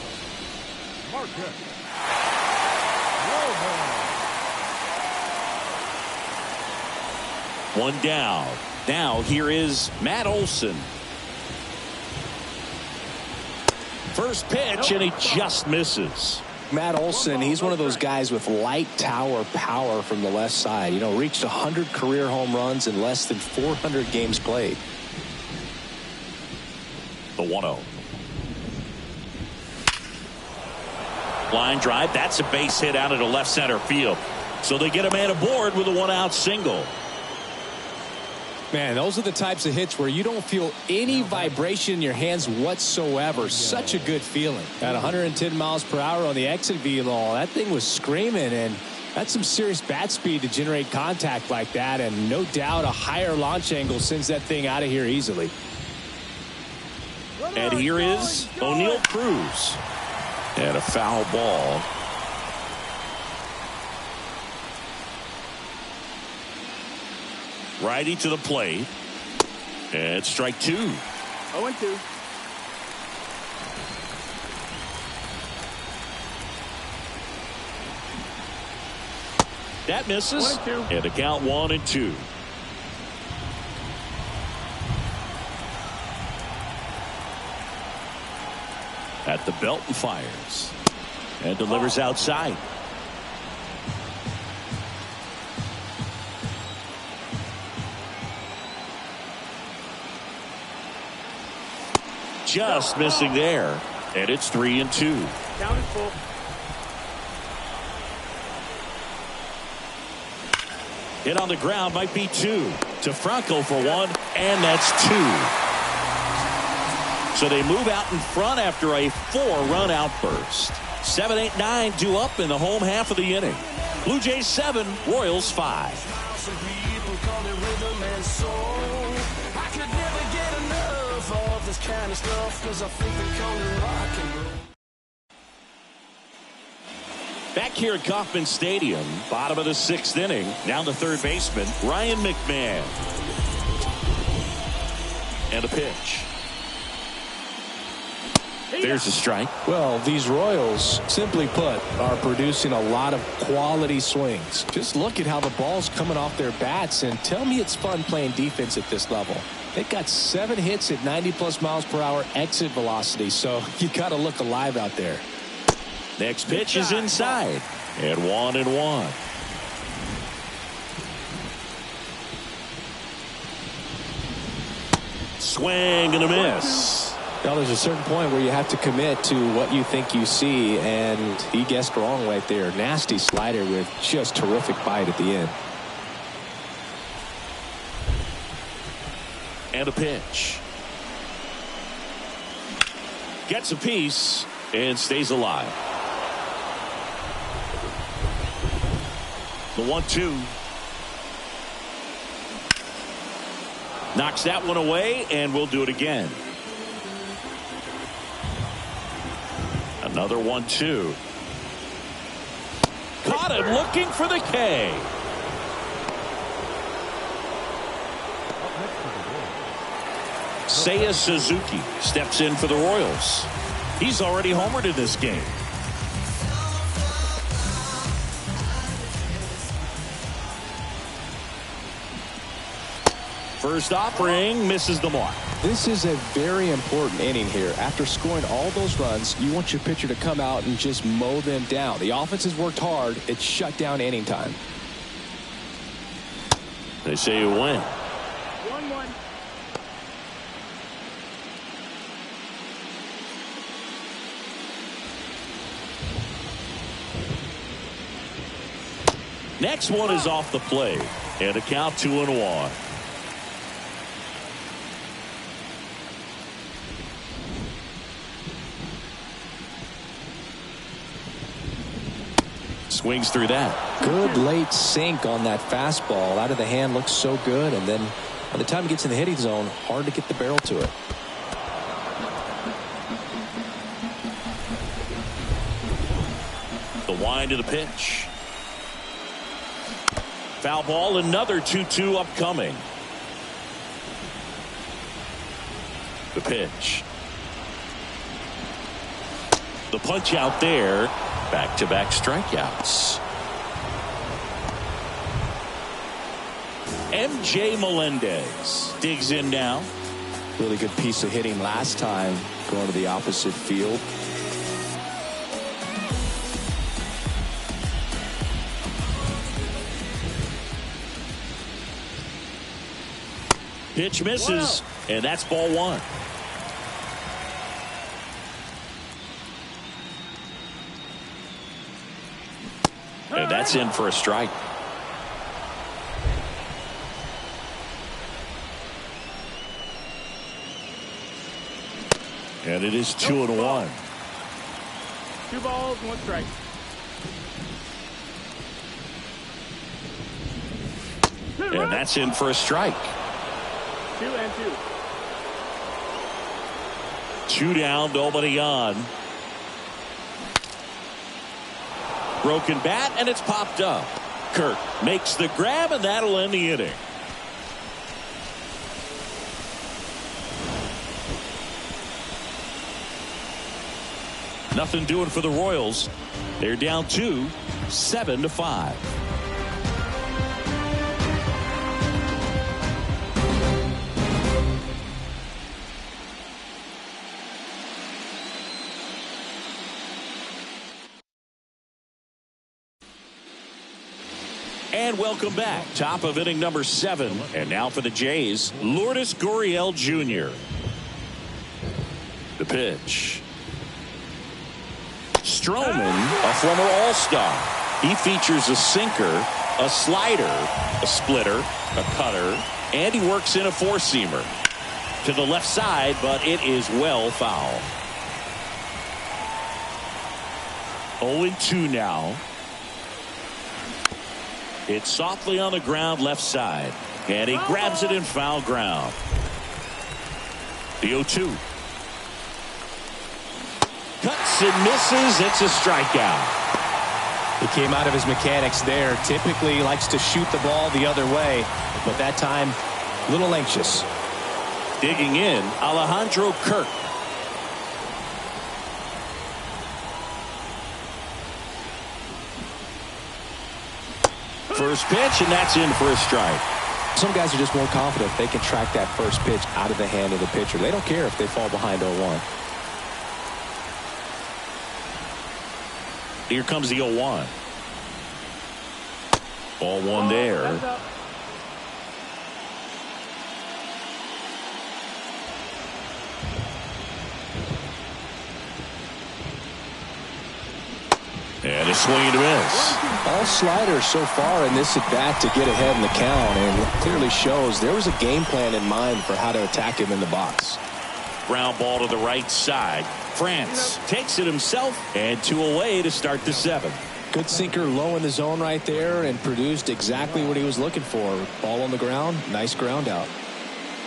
One down. Now here is Matt Olson. First pitch, and he just misses. Matt Olson, he's one of those guys with light tower power from the left side. You know, reached 100 career home runs in less than 400 games played. The 1-0. Line drive. That's a base hit out into left center field. So they get a man aboard with a one-out single. Man, those are the types of hits where you don't feel any vibration in your hands whatsoever. Such a good feeling. At 110 miles per hour on the exit velo, that thing was screaming, and that's some serious bat speed to generate contact like that, and no doubt a higher launch angle sends that thing out of here easily. And here is O'Neal Cruz. And a foul ball. Righty to the plate. And strike two. 0-2. That misses. 1-2. And the count 1-2. At the belt and fires. And delivers outside. Just missing there. And it's 3-2. Count is full. Hit on the ground might be two. To Franco for one. And that's two. So they move out in front after a 4-run outburst. 7-8-9 due up in the home half of the inning. Blue Jays 7, Royals 5. Back here at Kauffman Stadium, bottom of the 6th inning, down to third baseman Ryan McMahon. And a pitch. There's a strike. Well, these Royals, simply put, are producing a lot of quality swings. Just look at how the ball's coming off their bats, and tell me it's fun playing defense at this level. They've got 7 hits at 90+ miles per hour exit velocity, so you got to look alive out there. Next pitch is inside. And 1-1. Swing and a miss. Now, there's a certain point where you have to commit to what you think you see, and he guessed wrong right there. Nasty slider with just terrific bite at the end. And a pitch. Gets a piece and stays alive. The 1-2. Knocks that one away, and we'll do it again. Another 1-2. Caught him looking for the K. Seiya Suzuki steps in for the Royals. He's already homered in this game. First offering misses the mark. This is a very important inning here. After scoring all those runs, you want your pitcher to come out and just mow them down. The offense has worked hard. It's shut down inning time. They say you win. 1-1. Next one is off the plate. And a count 2-1. Swings through that. Good late sink on that fastball. Out of the hand looks so good. And then by the time it gets in the hitting zone, hard to get the barrel to it. The wind of the pitch. Foul ball, another 2-2 upcoming. The pitch. The punch out there. Back-to-back strikeouts. MJ Melendez digs in now. Really good piece of hitting last time, going to the opposite field. Pitch misses, and that's ball one. And that's in for a strike. And it is 2-1. 2 balls, 1 strike. And that's in for a strike. 2-2. 2 down, nobody on. Broken bat, and it's popped up. Kirk makes the grab, and that'll end the inning. Nothing doing for the Royals. They're down 2, 7-5. And welcome back. Top of inning number 7. And now for the Jays, Lourdes Gurriel Jr. The pitch. Stroman, a former All-Star. He features a sinker, a slider, a splitter, a cutter, and he works in a four-seamer. To the left side, but it is well foul. 0-2 now. It's softly on the ground left side. And he grabs it in foul ground. The 0-2. Cuts and misses. It's a strikeout. He came out of his mechanics there. Typically he likes to shoot the ball the other way, but that time a little anxious. Digging in, Alejandro Kirk. First pitch, and that's in for a strike. Some guys are just more confident if they can track that first pitch out of the hand of the pitcher. They don't care if they fall behind 0-1. Here comes the 0-1. Ball one there. And a swing and a miss. All sliders so far in this at-bat to get ahead in the count, and it clearly shows there was a game plan in mind for how to attack him in the box. Ground ball to the right side. France takes it himself, and 2 away to start the 7th. Good sinker low in the zone right there and produced exactly what he was looking for. Ball on the ground, nice ground out.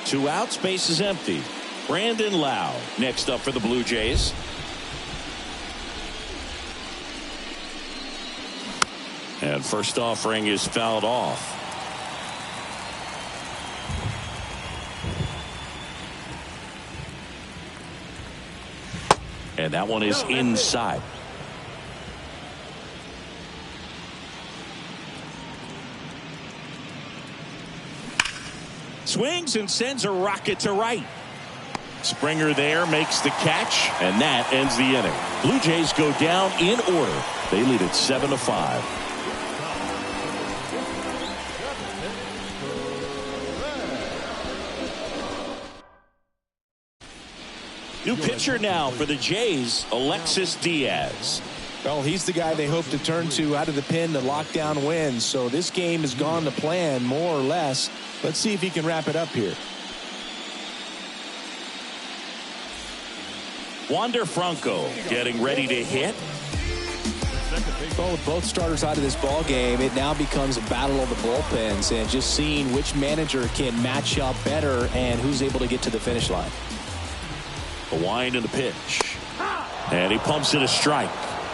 2 outs, base is empty. Brandon Lau next up for the Blue Jays. And first offering is fouled off. And that one is inside. Swings and sends a rocket to right. Springer there makes the catch, and that ends the inning. Blue Jays go down in order. They lead it 7-5. New pitcher now for the Jays, Alexis Diaz. Well, he's the guy they hope to turn to out of the pen to lock down wins. So this game has gone to plan, more or less. Let's see if he can wrap it up here. Wander Franco getting ready to hit. Well, with both starters out of this ball game, it now becomes a battle of the bullpens and just seeing which manager can match up better and who's able to get to the finish line. The wind and the pitch. And he pumps it a strike.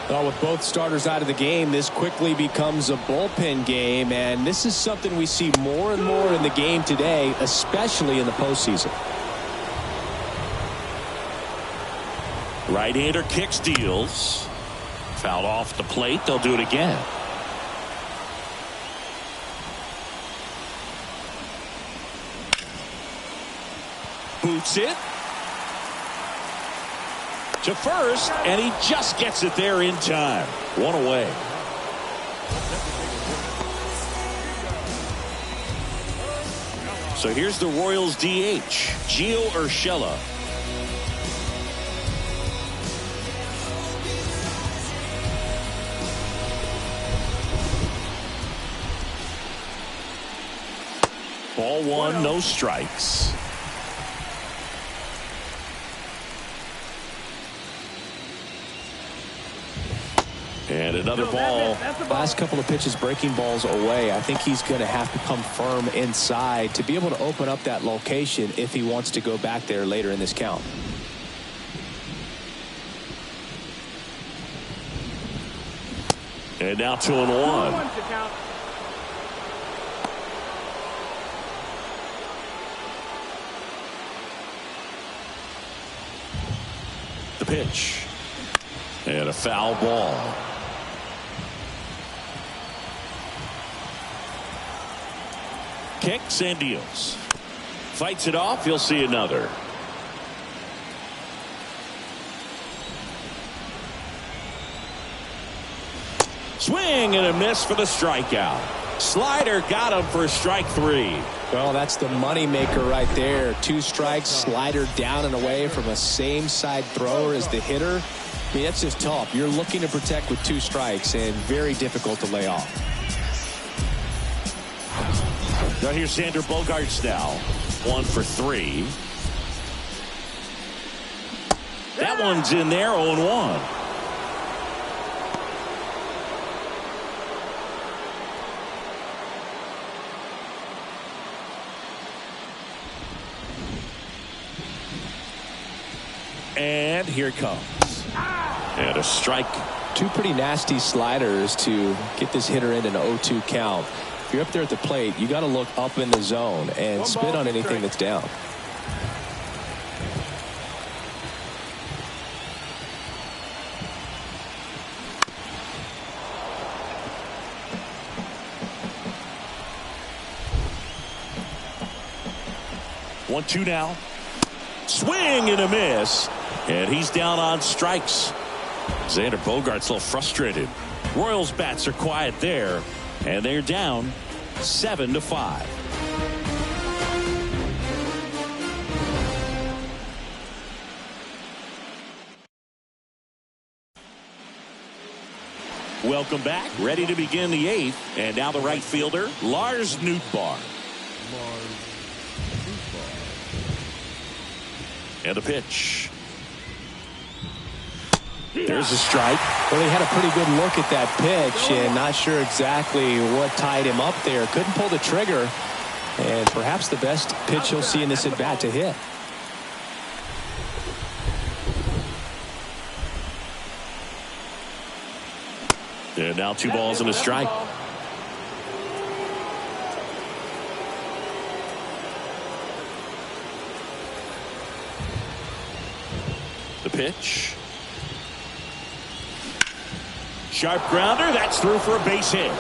Well, with both starters out of the game, this quickly becomes a bullpen game, and this is something we see more and more in the game today, especially in the postseason. Right-hander kicks, deals. Fouled off the plate. They'll do it again. Boots it to first, and he just gets it there in time. One away. So here's the Royals DH, Gio Urshela. Ball one, no strikes. And another ball. Last couple of pitches breaking balls away. I think he's going to have to come firm inside to be able to open up that location if he wants to go back there later in this count. And now 2-1. The pitch. And a foul ball. Kicks and deals. Fights it off. You'll see another. Swing and a miss for the strikeout. Slider got him for strike three. Well, that's the money maker right there. 2 strikes, slider down and away from a same side thrower as the hitter. I mean, that's just tough. You're looking to protect with 2 strikes and very difficult to lay off. Now here's Xander Bogaerts now. 1 for 3. That one's in there, 0-1. And here it comes. And a strike. 2 pretty nasty sliders to get this hitter in an 0-2 count. If you're up there at the plate, you got to look up in the zone and spit on anything that's down. One, two now. Swing and a miss. And he's down on strikes. Xander Bogaerts a little frustrated. Royals bats are quiet there. And they're down 7-5. Welcome back. Ready to begin the 8th. And now the right fielder, Lars Nootbaar. And a pitch. There's a strike. Well, he had a pretty good look at that pitch and not sure exactly what tied him up there. Couldn't pull the trigger. And perhaps the best pitch he'll see in this at bat to hit. And now 2 balls and a strike. The pitch. Sharp grounder. That's through for a base hit.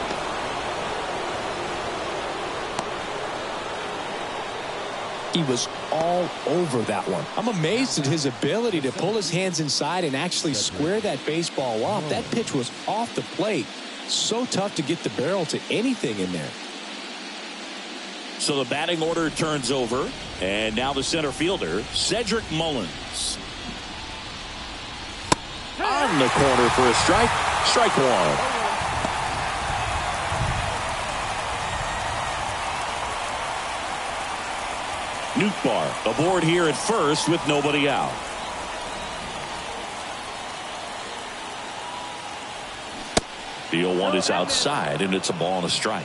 He was all over that one. I'm amazed at his ability to pull his hands inside and actually square that baseball up. That pitch was off the plate. So tough to get the barrel to anything in there. So the batting order turns over, and now the center fielder, Cedric Mullins. On the corner for a strike. Strike one. Nootbaar aboard here at first with nobody out. The 0-1 is outside, and it's a ball and a strike.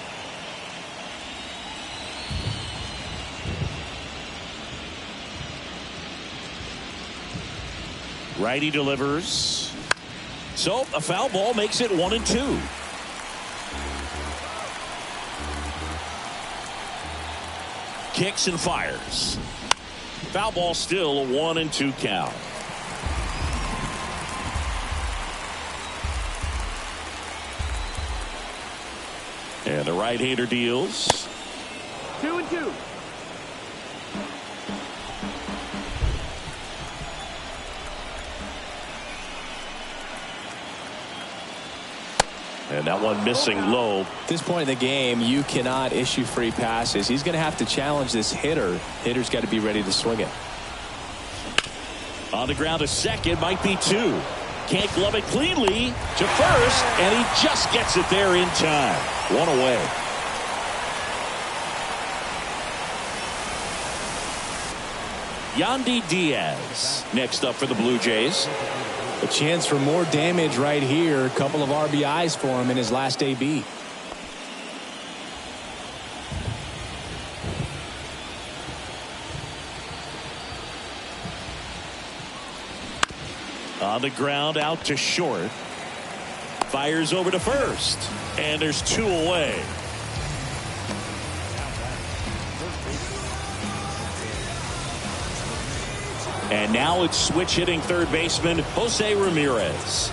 Righty delivers. So a foul ball makes it 1-2. Kicks and fires. Foul ball, still a 1-2 count. And the right-hander deals. 2-2. And that one missing low. At this point in the game, you cannot issue free passes. He's going to have to challenge this hitter. Hitter's got to be ready to swing it. On the ground to second, might be two. Can't glove it cleanly to first, and he just gets it there in time. One away. Yandy Diaz next up for the Blue Jays. A chance for more damage right here. A couple of RBIs for him in his last AB. On the ground, out to short. Fires over to first. And there's two away. And now it's switch hitting third baseman Jose Ramirez.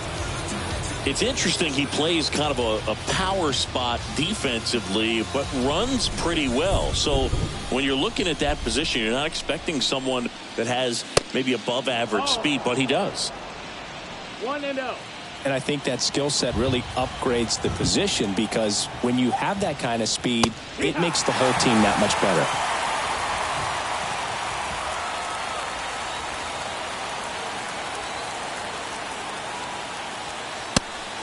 It's interesting, he plays kind of a power spot defensively, but runs pretty well. So when you're looking at that position, you're not expecting someone that has maybe above average speed, but he does. 1-0. And I think that skill set really upgrades the position, because when you have that kind of speed, it makes the whole team that much better.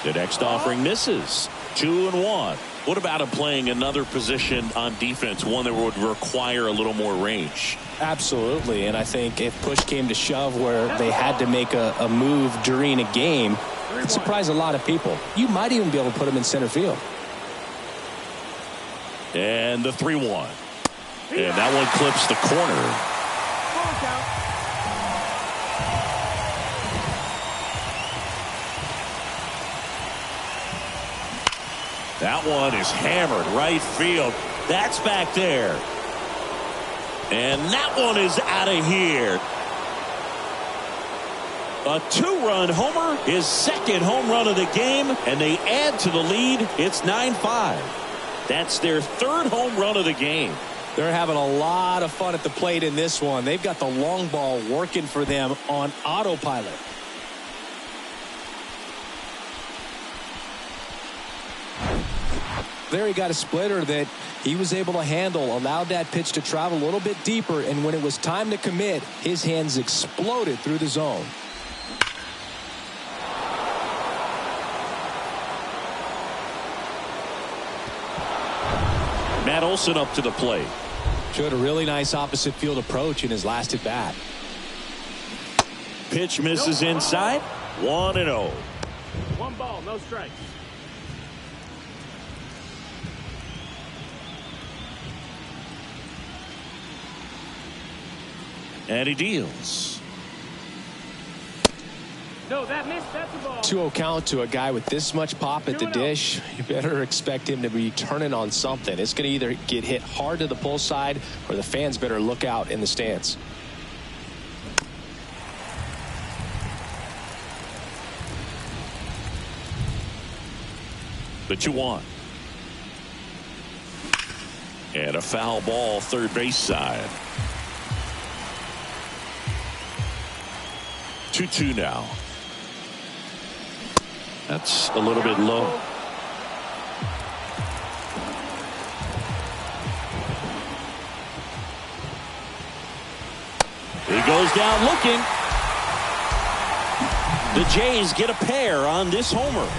The next offering misses. 2-1. What about him playing another position on defense, one that would require a little more range? Absolutely. And I think if push came to shove where they had to make a move during a game, it'd surprise a lot of people. You might even be able to put him in center field. And the 3-1. And that one clips the corner. That one is hammered right field. That's back there. And that one is out of here. A two-run homer, his second home run of the game, and they add to the lead. It's 9-5. That's their third home run of the game. They're having a lot of fun at the plate in this one. They've got the long ball working for them on autopilot. There he got a splitter that he was able to handle, allowed that pitch to travel a little bit deeper, and when it was time to commit, his hands exploded through the zone. Matt Olson up to the plate. Showed a really nice opposite field approach in his last at bat. Pitch misses inside. 1-0. 1 ball, no strikes. And he deals. No, that missed. That's a ball. 2-0 count to a guy with this much pop at the dish. You better expect him to be turning on something. It's going to either get hit hard to the pull side, or the fans better look out in the stands. The 2-1. And a foul ball third base side. 2-2 now. That's a little bit low. He goes down looking. The Jays get a pair on this homer.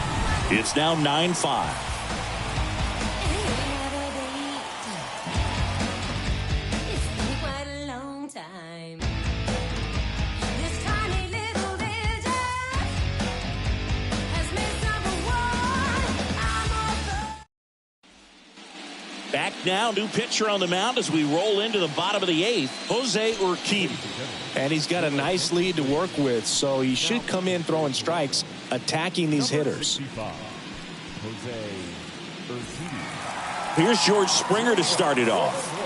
It's now 9-5. Back now, new pitcher on the mound as we roll into the bottom of the 8th, Jose Urquidy. And he's got a nice lead to work with, so he should come in throwing strikes, attacking these hitters. 65, Jose Urquidy. Here's George Springer to start it off.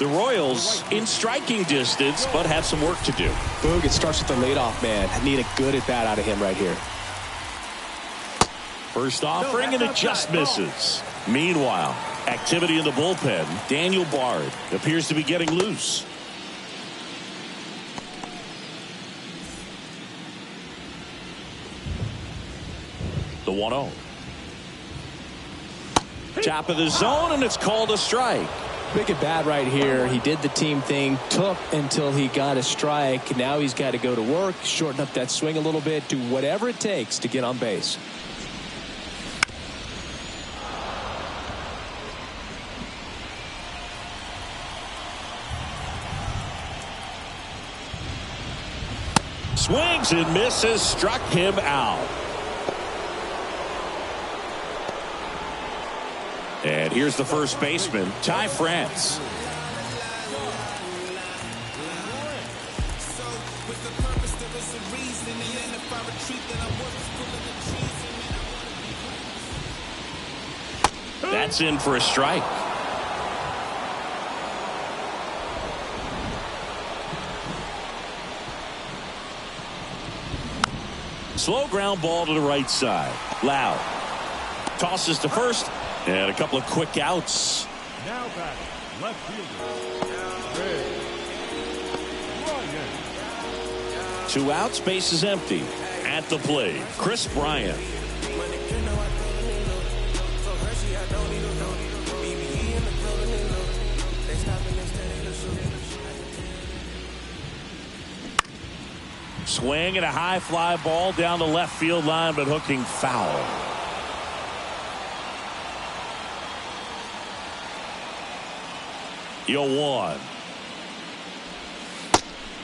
The Royals in striking distance, but have some work to do. Boog, it starts with the leadoff man. I need a good at-bat out of him right here. First offering, and it just misses. Meanwhile, activity in the bullpen. Daniel Bard appears to be getting loose. The 1-0. Top of the zone, and it's called a strike. Big at bat right here. He did the team thing, took until he got a strike. Now he's got to go to work, shorten up that swing a little bit, do whatever it takes to get on base. Swings and misses, struck him out. And here's the first baseman, Ty France. That's in for a strike. Slow ground ball to the right side. Loud tosses to first, and a couple of quick outs. Now back, left fielder, Ray Bryant. 2 outs, base is empty. At the plate, Chris Bryant. Swing and a high fly ball down the left field line, but hooking foul. Joelle.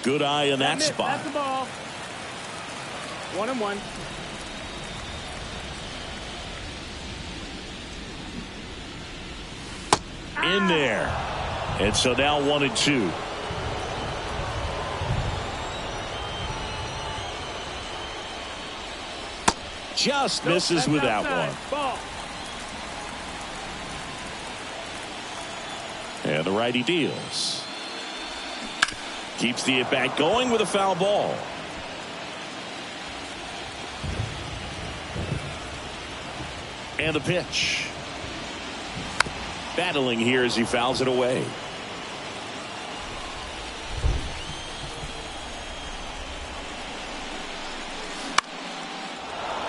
Good eye in that spot. That's the ball. 1-1. In there. And so now 1-2. Just misses with that one. Ball. And the righty deals. Keeps the at-bat going with a foul ball. And the pitch. Battling here as he fouls it away.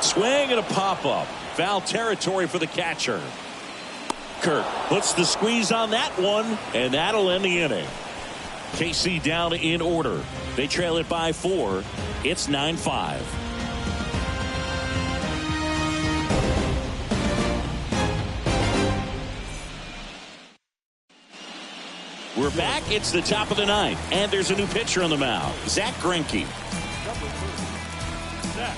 Swing and a pop-up. Foul territory for the catcher. Kirk puts the squeeze on that one, and that'll end the inning. KC down in order. They trail it by 4. It's 9-5. We're back. It's the top of the 9th, and there's a new pitcher on the mound, Zach Greinke. Zach.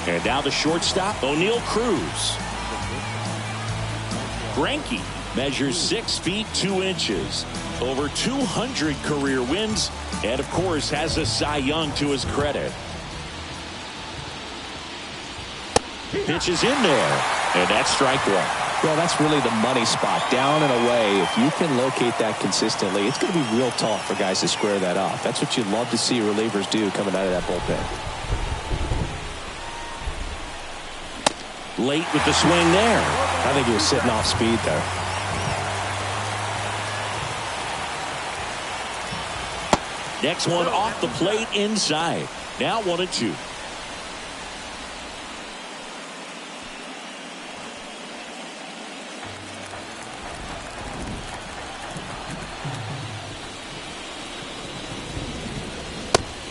And now the shortstop, O'Neal Cruz. Greinke measures 6 feet 2 inches, over 200 career wins, and of course has a Cy Young to his credit. Pitch is in there, and that's strike 1. Well, that's really the money spot, down and away. If you can locate that consistently, it's going to be real tough for guys to square that off. That's what you love to see relievers do coming out of that bullpen. Late with the swing there, I think he was sitting off speed there. Next one off the plate inside. Now 1-2.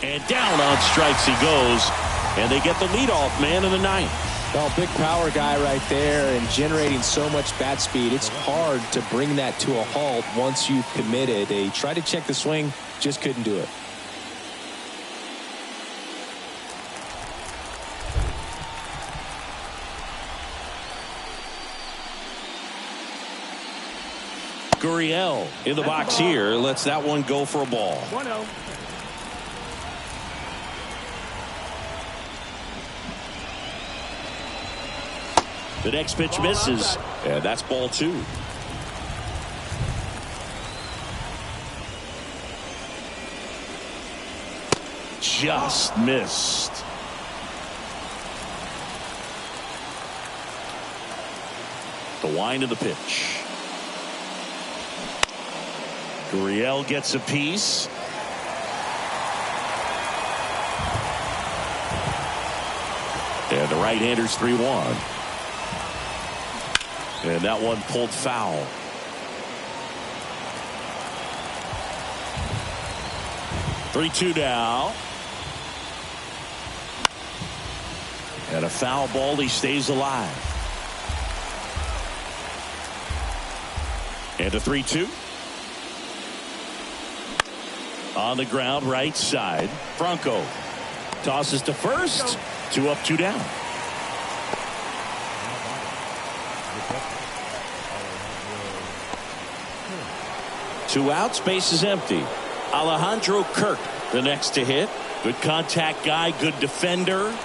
And down on strikes he goes. And they get the leadoff man in the ninth. Well, big power guy right there and generating so much bat speed. It's hard to bring that to a halt once you've committed. They tried to check the swing, just couldn't do it. Gurriel in the box here. Lets that one go for a ball. 1-0. The next pitch misses, and that's ball 2. Just missed. The wind of the pitch. Gurriel gets a piece. And the right-hander's 3-1. And that one pulled foul. Three-2 now. And a foul ball. He stays alive. And a 3-2. On the ground, right side. Franco tosses to first. 2 up, 2 down. 2 outs, base is empty. Alejandro Kirk, the next to hit. Good contact guy, good defender.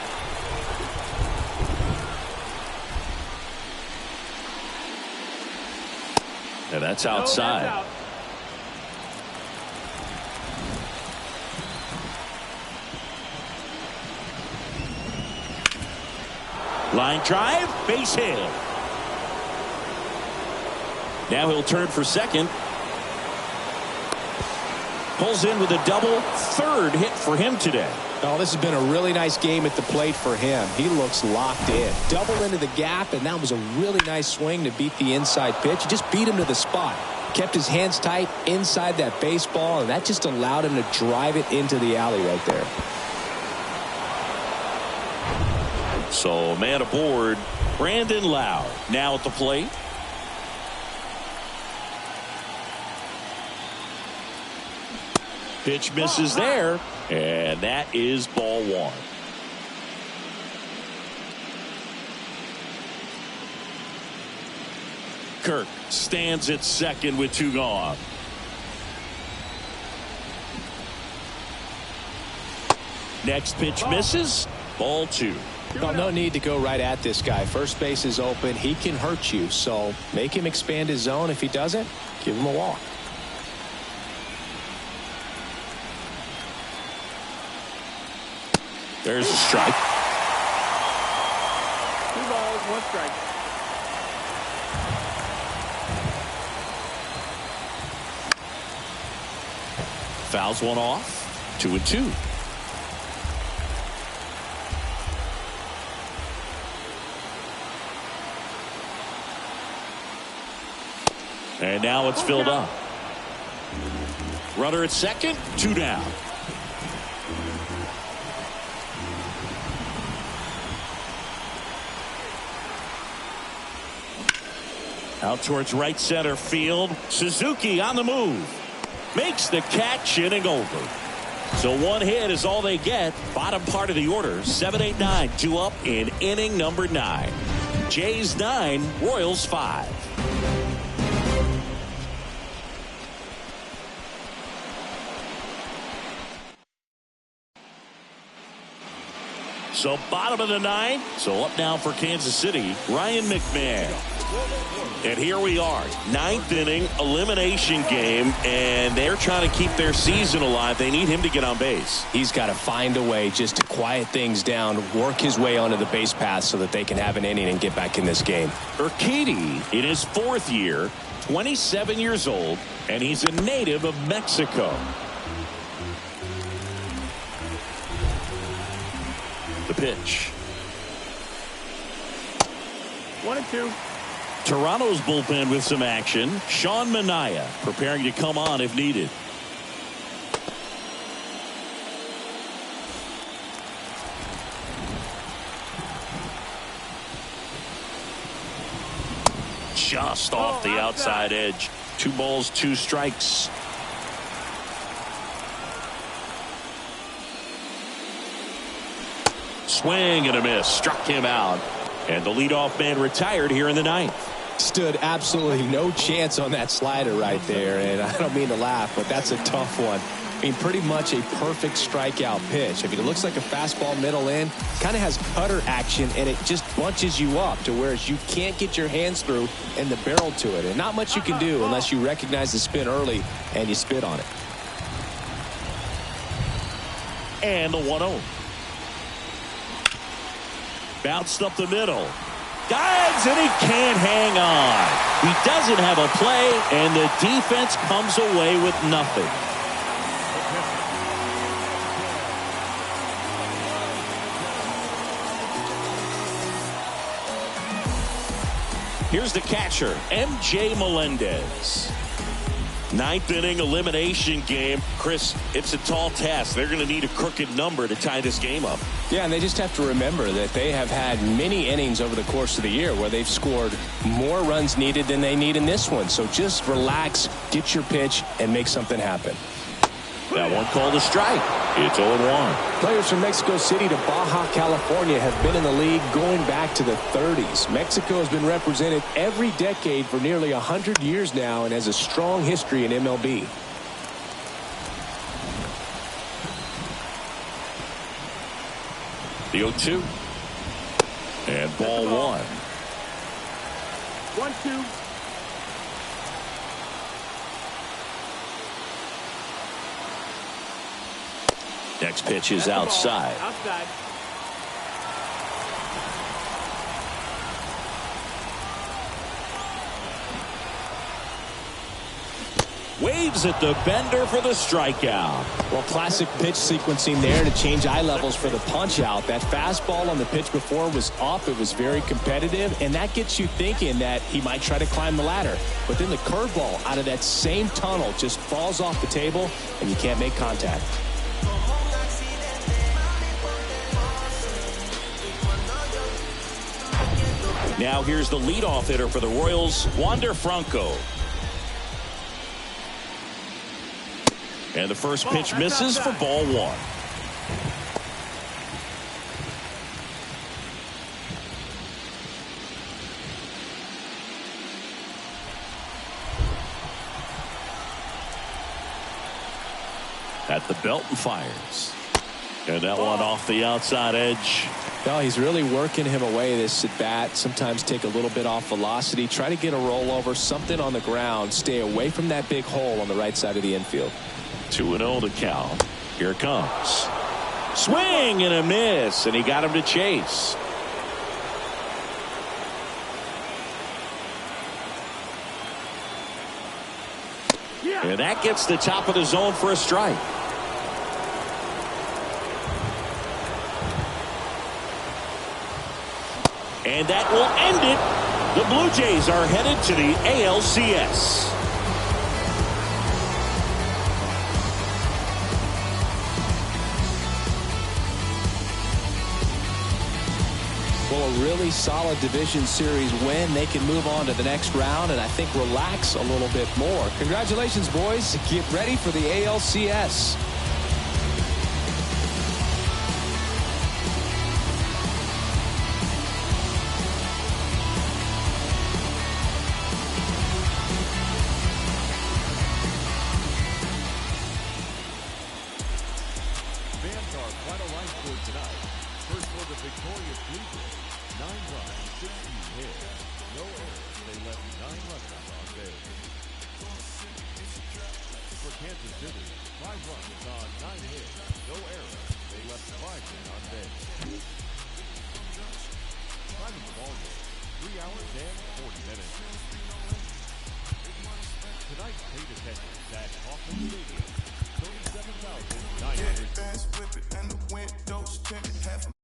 And that's outside. No, that's out. Line drive, base hit. Now he'll turn for second. Pulls in with a double. Third hit for him today. Oh, this has been a really nice game at the plate for him. He looks locked in. Double into the gap, and that was a really nice swing to beat the inside pitch. He just beat him to the spot. Kept his hands tight inside that baseball, and that just allowed him to drive it into the alley right there. So, man aboard, Brandon Lowe now at the plate. Pitch misses there, and that is ball 1. Kirk stands at second with 2 gone. Next pitch misses, ball 2. Well, no need to go right at this guy. First base is open. He can hurt you, so make him expand his zone. If he doesn't, give him a walk. There's a strike. 2 balls, 1 strike. Fouls one off. 2-2. And now it's filled up. Runner at second, 2 down. Out towards right center field. Suzuki on the move. Makes the catch, inning over. So 1 hit is all they get. Bottom part of the order. 7-8-9. 2 up in inning number 9. Jays 9, Royals 5. So bottom of the ninth. So up now for Kansas City, Ryan McMahon. And here we are, ninth inning elimination game, and they're trying to keep their season alive. They need him to get on base. He's got to find a way just to quiet things down, work his way onto the base path so that they can have an inning and get back in this game. Urquidy in his 4th year, 27 years old, and he's a native of Mexico. The pitch. 1-2. Toronto's bullpen with some action. Sean Manaea preparing to come on if needed. Just off the outside edge. 2 balls, 2 strikes. Swing and a miss. Struck him out. And the leadoff man retired here in the 9th. Stood absolutely no chance on that slider right there. And I don't mean to laugh, but that's a tough one. I mean, pretty much a perfect strikeout pitch. I mean, it looks like a fastball middle in. Kind of has cutter action, and it just bunches you up to where you can't get your hands through and the barrel to it. And not much you can do unless you recognize the spin early and you spit on it. And the 1-0. Bounced up the middle. Dives, and he can't hang on. He doesn't have a play, and the defense comes away with nothing. Here's the catcher, M.J. Melendez. 9th inning elimination game. Chris, it's a tall task. They're going to need a crooked number to tie this game up. Yeah, and they just have to remember that they have had many innings over the course of the year where they've scored more runs needed than they need in this one. So just relax, get your pitch, and make something happen. That one called a strike. It's 0-1. Players from Mexico City to Baja California have been in the league going back to the 30s. Mexico has been represented every decade for nearly 100 years now and has a strong history in MLB. The 0-2. And ball 1. 1-2. Next pitch is outside. Outside. Waves at the bender for the strikeout. Well, classic pitch sequencing there to change eye levels for the punch out. That fastball on the pitch before was up. It was very competitive, and that gets you thinking that he might try to climb the ladder. But then the curveball out of that same tunnel just falls off the table, and you can't make contact. Now here's the leadoff hitter for the Royals, Wander Franco. And the first pitch misses for ball 1. At the belt and fires. And that one off the outside edge. No, he's really working him away this at bat. Sometimes take a little bit off velocity. Try to get a rollover, something on the ground. Stay away from that big hole on the right side of the infield. 2-0 the count. Here it comes. Swing and a miss, and he got him to chase. And that gets the top of the zone for a strike. And that will end it. The Blue Jays are headed to the ALCS. Well, a really solid division series win. They can move on to the next round and I think relax a little bit more. Congratulations, boys. Get ready for the ALCS. Fans are final line score tonight. First for the Scissors. 5 runs on 9 hits. No errors. They left 5 men on base. Time of the ball game, 3 hours and 40 minutes. Tonight's paid attendance at Hoffman Stadium, 37,900.